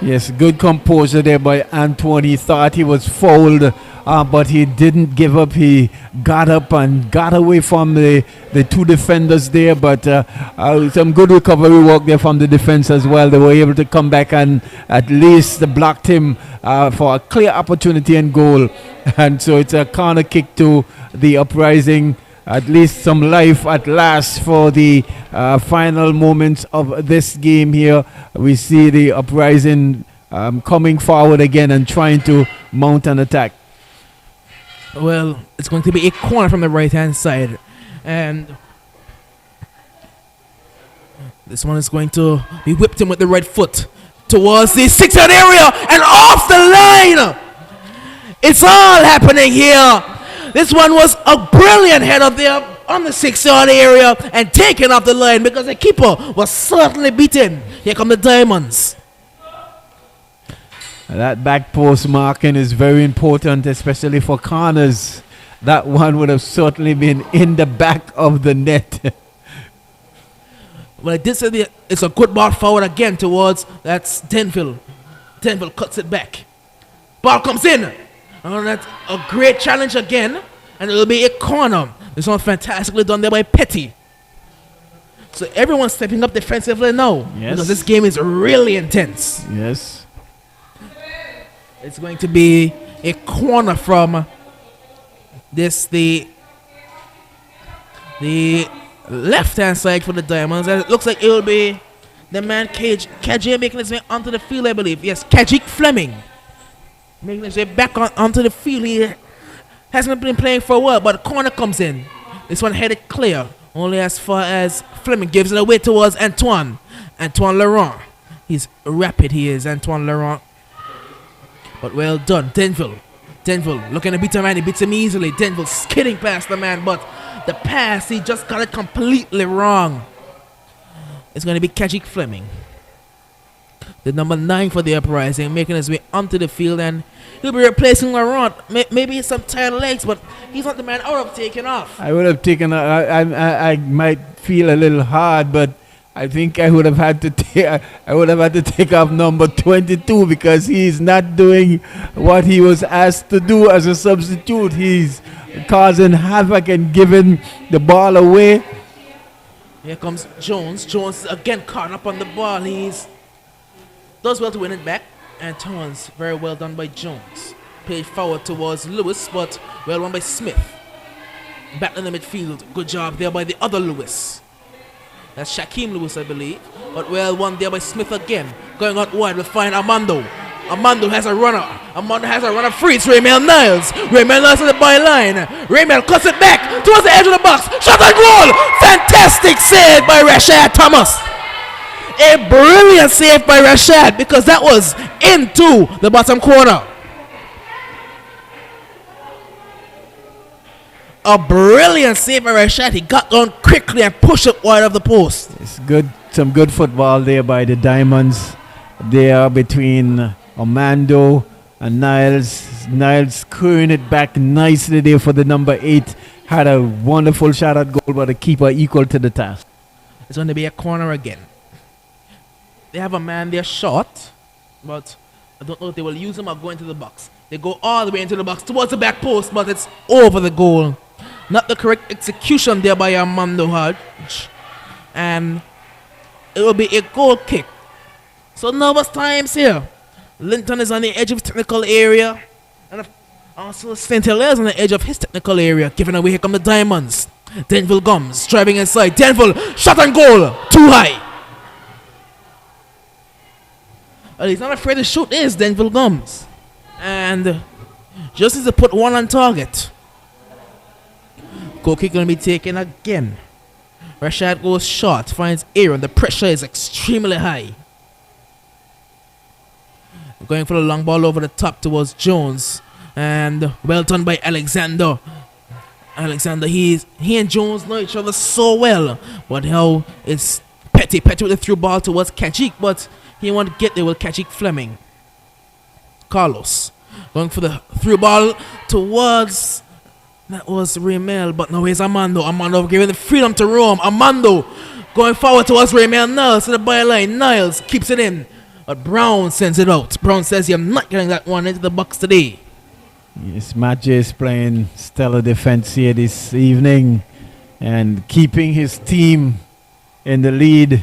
Yes, good composure there by Antoine. He thought he was fouled, but he didn't give up. He got up and got away from the two defenders there. But some good recovery work there from the defense as well. They were able to come back and at least blocked him for a clear opportunity and goal. And so it's a corner kick to the Uprising. At least some life at last for the final moments of this game here. We see the Uprising coming forward again and trying to mount an attack. Well, it's going to be a corner from the right-hand side. And this one is going to be whipped in with the right foot towards the 6-yard area and off the line. It's all happening here. This one was a brilliant header there on the 6-yard area and taken off the line because the keeper was certainly beaten. Here come the Diamonds. That back post marking is very important, especially for corners. That one would have certainly been in the back of the net. Well, I did say it's a good ball forward again towards that's Denville. Denville cuts it back. Ball comes in. And that's a great challenge again. And it'll be a corner. This one fantastically done there by Petty. So everyone's stepping up defensively now. Yes. Because this game is really intense. Yes. It's going to be a corner from the left-hand side for the Diamonds. And it looks like it will be the man Kajik making his way onto the field, I believe. Yes, Kajik Fleming. Making his way back onto the field. He hasn't been playing for a while, but the corner comes in. This one headed clear. Only as far as Fleming gives it away towards Antoine. Antoine Laurent. He's rapid, he is, Antoine Laurent. But well done. Denville looking to beat a man. He beats him easily. Denville skidding past the man, but the pass, he just got it completely wrong. It's going to be Kajik Fleming. The number 9 for the Uprising, making his way onto the field, and he'll be replacing Laurent. Maybe some tired legs, but he's not the man out of taking off. I would have taken. I might feel a little hard, but I think I would have had to take off number 22 because he's not doing what he was asked to do as a substitute. He's causing havoc and giving the ball away. Here comes Jones. Jones again caught up on the ball. He's does well to win it back. And turns very well done by Jones. Played forward towards Lewis, but well won by Smith. Back in the midfield. Good job there by the other Lewis. That's Shaquem Lewis, I believe. But well won there by Smith again. Going out wide, we'll find Armando. Armando has a runner. Armando has a runner free. It's Raymel Niles. Raymel Niles on the byline. Raymel cuts it back towards the edge of the box. Shot and goal! Fantastic save by Rashad Thomas. A brilliant save by Rashad because that was into the bottom corner. A brilliant save by Rashad. He got down quickly and pushed it wide of the post. It's good. Some good football there by the Diamonds. They are between Armando and Niles. Niles screwing it back nicely there for the number 8. Had a wonderful shot at goal, but the keeper equal to the task. It's going to be a corner again. They have a man there short, but I don't know if they will use him or go into the box. They go all the way into the box towards the back post, but it's over the goal. Not the correct execution there by Armando Hodge. And it will be a goal kick. So nervous times here. Linton is on the edge of technical area. And also St. Hilaire is on the edge of his technical area. Giving away, here come the Diamonds. Denville Gums driving inside. Denville, shot and goal. Too high. Well, he's not afraid to shoot is Denville Gums. And just as to put one on target. Goal kick going to be taken again. Rashad goes short, finds Aaron. The pressure is extremely high. Going for the long ball over the top towards Jones. And well done by Alexander. Alexander, he and Jones know each other so well. But how it's Petty. Petty with the through ball towards Kajik, but he won't get there with Kajik Fleming. Carlos going for the through ball towards, that was Raymel, but no, here's Armando. Armando giving the freedom to roam. Armando going forward towards Raymel Niles to the byline. Niles keeps it in. But Brown sends it out. Brown says, "You're not getting that one into the box today." Yes, Matt J is playing stellar defense here this evening and keeping his team in the lead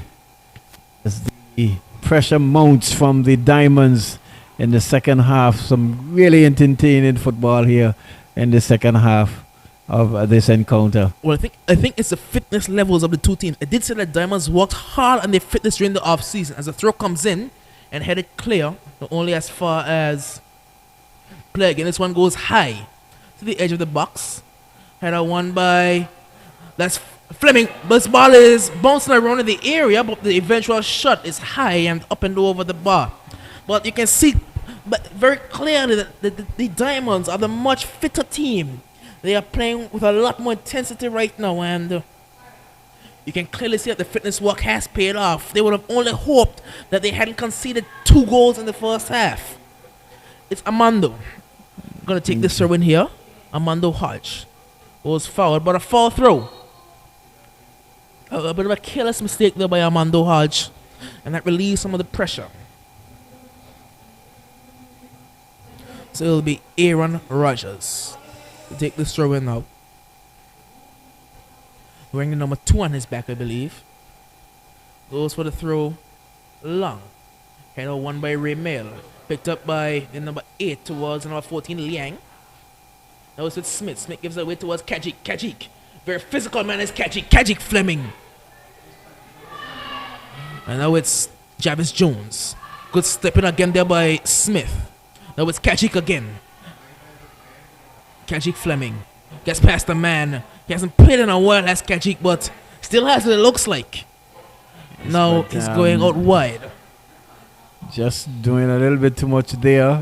as the pressure mounts from the Diamonds in the second half. Some really entertaining football here in the second half of this encounter. Well, I think it's the fitness levels of the two teams. I did say that Diamonds worked hard on their fitness during the off season. As the throw comes in and headed clear, not only as far as play again. This one goes high to the edge of the box. Header won by that's Fleming. This ball is bouncing around in the area, but the eventual shot is high and up and over the bar. But you can see very clearly that the Diamonds are the much fitter team. They are playing with a lot more intensity right now, and you can clearly see that the fitness work has paid off. They would have only hoped that they hadn't conceded 2 goals in the first half. It's Armando going to take this throw in here. Armando Hodge was fouled, but a foul throw. A bit of a careless mistake there by Armando Hodge, and that relieves some of the pressure. So it'll be Aaron Rogers to take this throw in now. Wearing the number 2 on his back, I believe. Goes for the throw long. Header won by Raymel. Picked up by the number 8 towards the number 14, Liang. That was with Smith. Smith gives it away towards Kajik. Kajik. Very physical man is Kajik. Kajik Fleming. And now it's Jarvis Jones. Good stepping again there by Smith. Now it's Kajik again. Kajik Fleming. Gets past the man. He hasn't played in a while as Kajik, but still has what it looks like. Yes, now he's going out wide. Just doing a little bit too much there.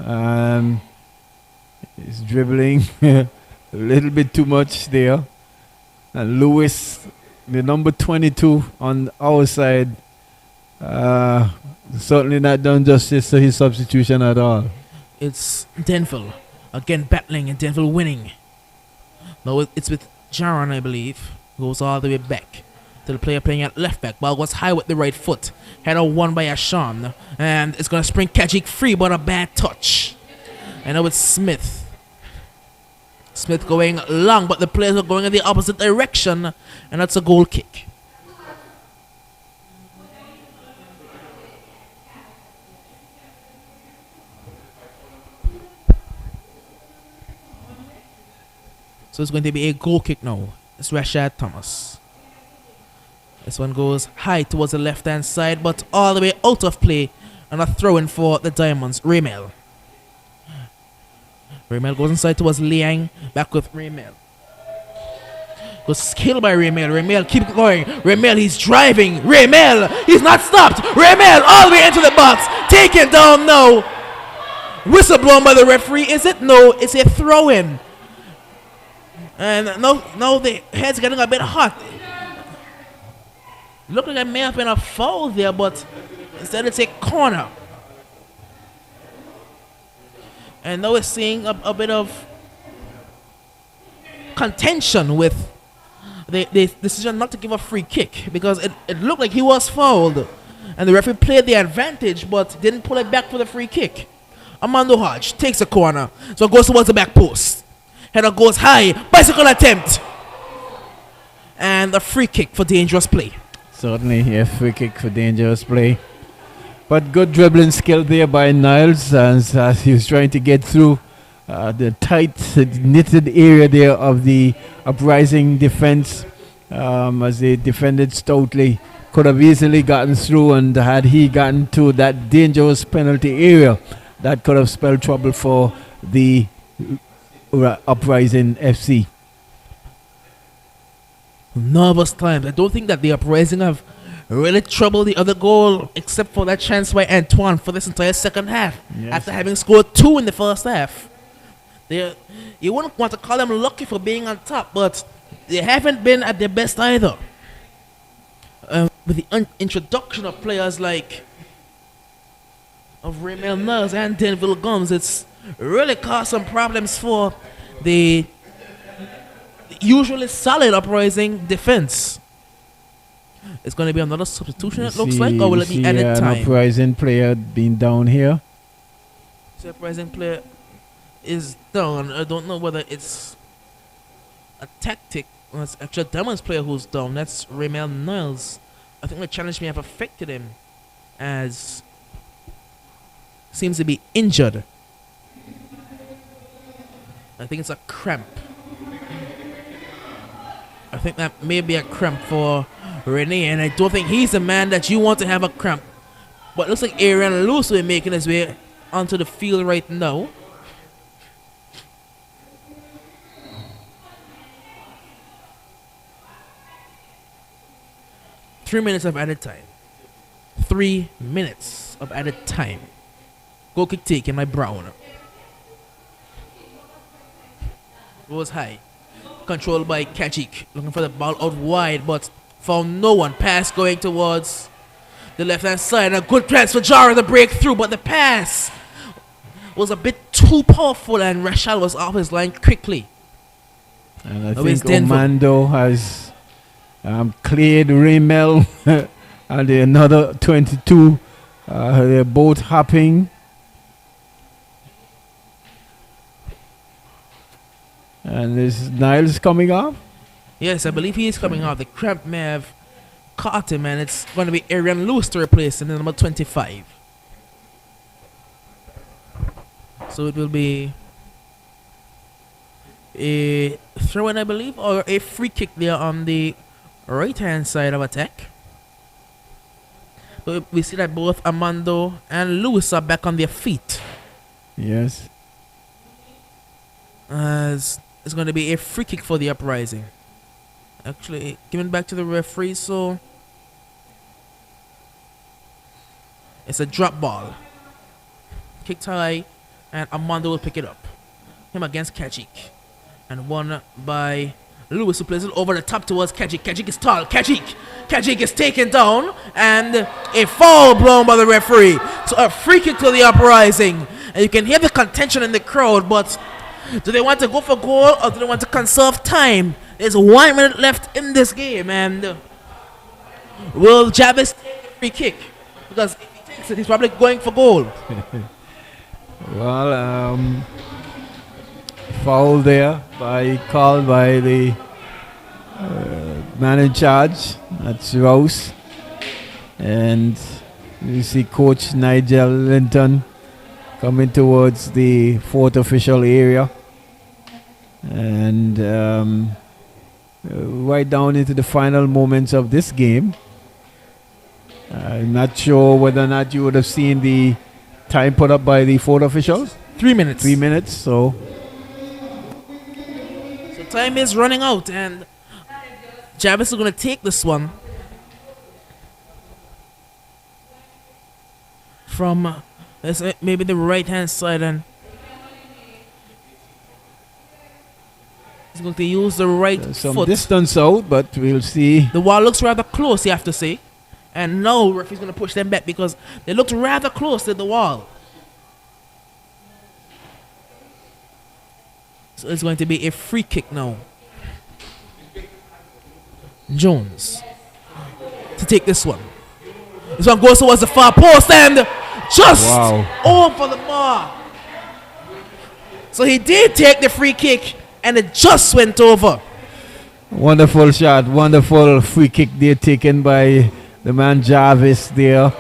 He's dribbling a little bit too much there. And Lewis, the number 22 on our side, certainly not done justice to his substitution at all. It's Denville again battling and Denville winning. Now it's with Jaron, I believe. Goes all the way back to the player playing at left back. Ball goes high with the right foot. Header won by Ashan. And it's going to spring Kajik free, but a bad touch. And now it's Smith. Smith going long, but the players are going in the opposite direction. And that's a goal kick. So it's going to be a goal kick now. It's Rashad Thomas. This one goes high towards the left-hand side, but all the way out of play. And a throw-in for the Diamonds. Raymel. Raymel goes inside towards Liang. Back with Raymel. Goes killed by Raymel. Raymel keep going. Raymel, he's driving. Raymel, he's not stopped. Raymel all the way into the box. Taken down now. Whistle blown by the referee. Is it? No, it's a throw-in. And now the head's getting a bit hot. Looked like it may have been a foul there, but instead it's a corner. And now we're seeing a bit of contention with the decision not to give a free kick, because it looked like he was fouled. And the referee played the advantage, but didn't pull it back for the free kick. Armando Hodge takes a corner, so it goes towards the back post. Header goes high, bicycle attempt. And a free kick for dangerous play. Certainly a free kick for dangerous play. But good dribbling skill there by Niles as he was trying to get through the tight, knitted area there of the Uprising defense as they defended stoutly. Could have easily gotten through, and had he gotten to that dangerous penalty area, that could have spelled trouble for the Uprising FC. Nervous times. I don't think that the Uprising have really troubled the other goal, except for that chance by Antoine for this entire second half. Yes. After having scored 2 in the first half. You wouldn't want to call them lucky for being on top, but they haven't been at their best either. With the introduction of players like Raymel Nels and Denville Gums, it's really caused some problems for the usually solid Uprising defense. It's going to be another substitution, it looks like, or will it be added an time? Uprising player being down here. The Uprising player is down. I don't know whether it's a tactic or it's actually a Diamonds player who's down. That's Raymel Niles. I think the challenge may have affected him, as seems to be injured. I think it's a cramp. I think that may be a cramp for Renee, and I don't think he's the man that you want to have a cramp. But it looks like Aaron Lewis will be making his way onto the field right now. Three minutes of added time. 3 minutes of added time. Goal kick taken by Brown. Goes high. Controlled by Kajik. Looking for the ball out wide, but found no one. Pass going towards the left-hand side. A good pass for Jara to break through, but the pass was a bit too powerful, and Rashal was off his line quickly. And I think Omando has cleared Raymel and another 22. They're both hopping. And this Niles coming off? Yes, I believe he is coming off. The cramp may have caught him, and it's going to be Arian Lewis to replace him in number 25. So it will be a throw-in, I believe, or a free kick there on the right-hand side of attack. So we see that both Amando and Lewis are back on their feet. Yes. As it's going to be a free kick for the Uprising. Actually, given back to the referee, so it's a drop ball. Kicked high, and Amando will pick it up. Him against Kajik. And won by Lewis, who plays it over the top towards Kajik. Kajik is tall. Kajik is taken down, and a foul blown by the referee. So a free kick to the Uprising. And you can hear the contention in the crowd, but do they want to go for goal or do they want to conserve time? There's 1 minute left in this game, and will Javis take the free kick? Because if he takes it, he's probably going for goal. Well, foul there called by the man in charge. That's Rouse. And you see Coach Nigel Linton coming towards the fourth official area. And right down into the final moments of this game. I'm not sure whether or not you would have seen the time put up by the fourth officials. 3 minutes. 3 minutes, so time is running out, and Javis is going to take this one from maybe the right hand side, and he's going to use the right some foot. Distance out, but we'll see. The wall looks rather close, you have to say, and now referee's going to push them back because they looked rather close to the wall. So it's going to be a free kick now. Jones to take this one. This one goes towards the far post and just over the bar. So he did take the free kick and it just went over. Wonderful shot. Wonderful free kick there taken by the man Jarvis there.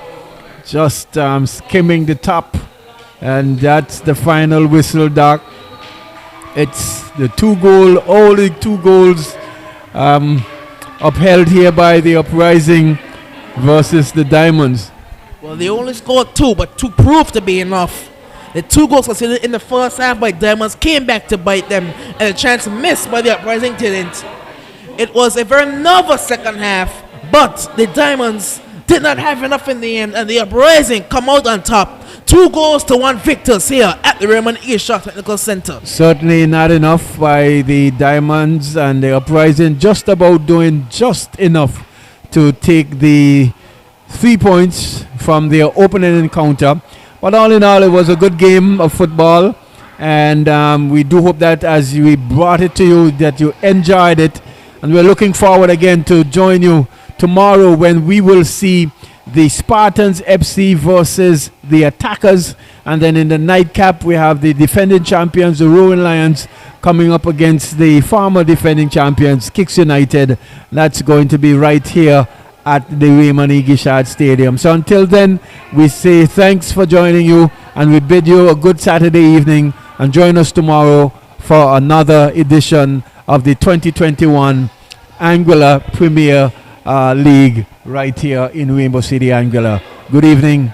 Just skimming the top. And that's the final whistle, Doc. It's the only two goals upheld here by the Uprising versus the Diamonds. Well, they only scored 2, but 2 proved to be enough. The 2 goals considered in the first half by Diamonds came back to bite them, and the chance missed by the Uprising didn't. It was a very nervous second half, but the Diamonds did not have enough in the end, and the Uprising come out on top. 2 goals to 1 victors here at the Raymond E. Shaw Technical Center. Certainly not enough by the Diamonds, and the Uprising just about doing just enough to take the 3 points from their opening encounter. But all in all, it was a good game of football, and we do hope that as we brought it to you, that you enjoyed it, and we're looking forward again to join you tomorrow when we will see the Spartans FC versus the Attackers. And then in the nightcap, we have the defending champions, the Rowan Lions, coming up against the former defending champions, Kicks United. That's going to be right here at the Raymond E. Gishard Stadium. So until then, we say thanks for joining you, and we bid you a good Saturday evening, and join us tomorrow for another edition of the 2021 Anguilla Premier League right here in Rainbow City, Anguilla. Good evening.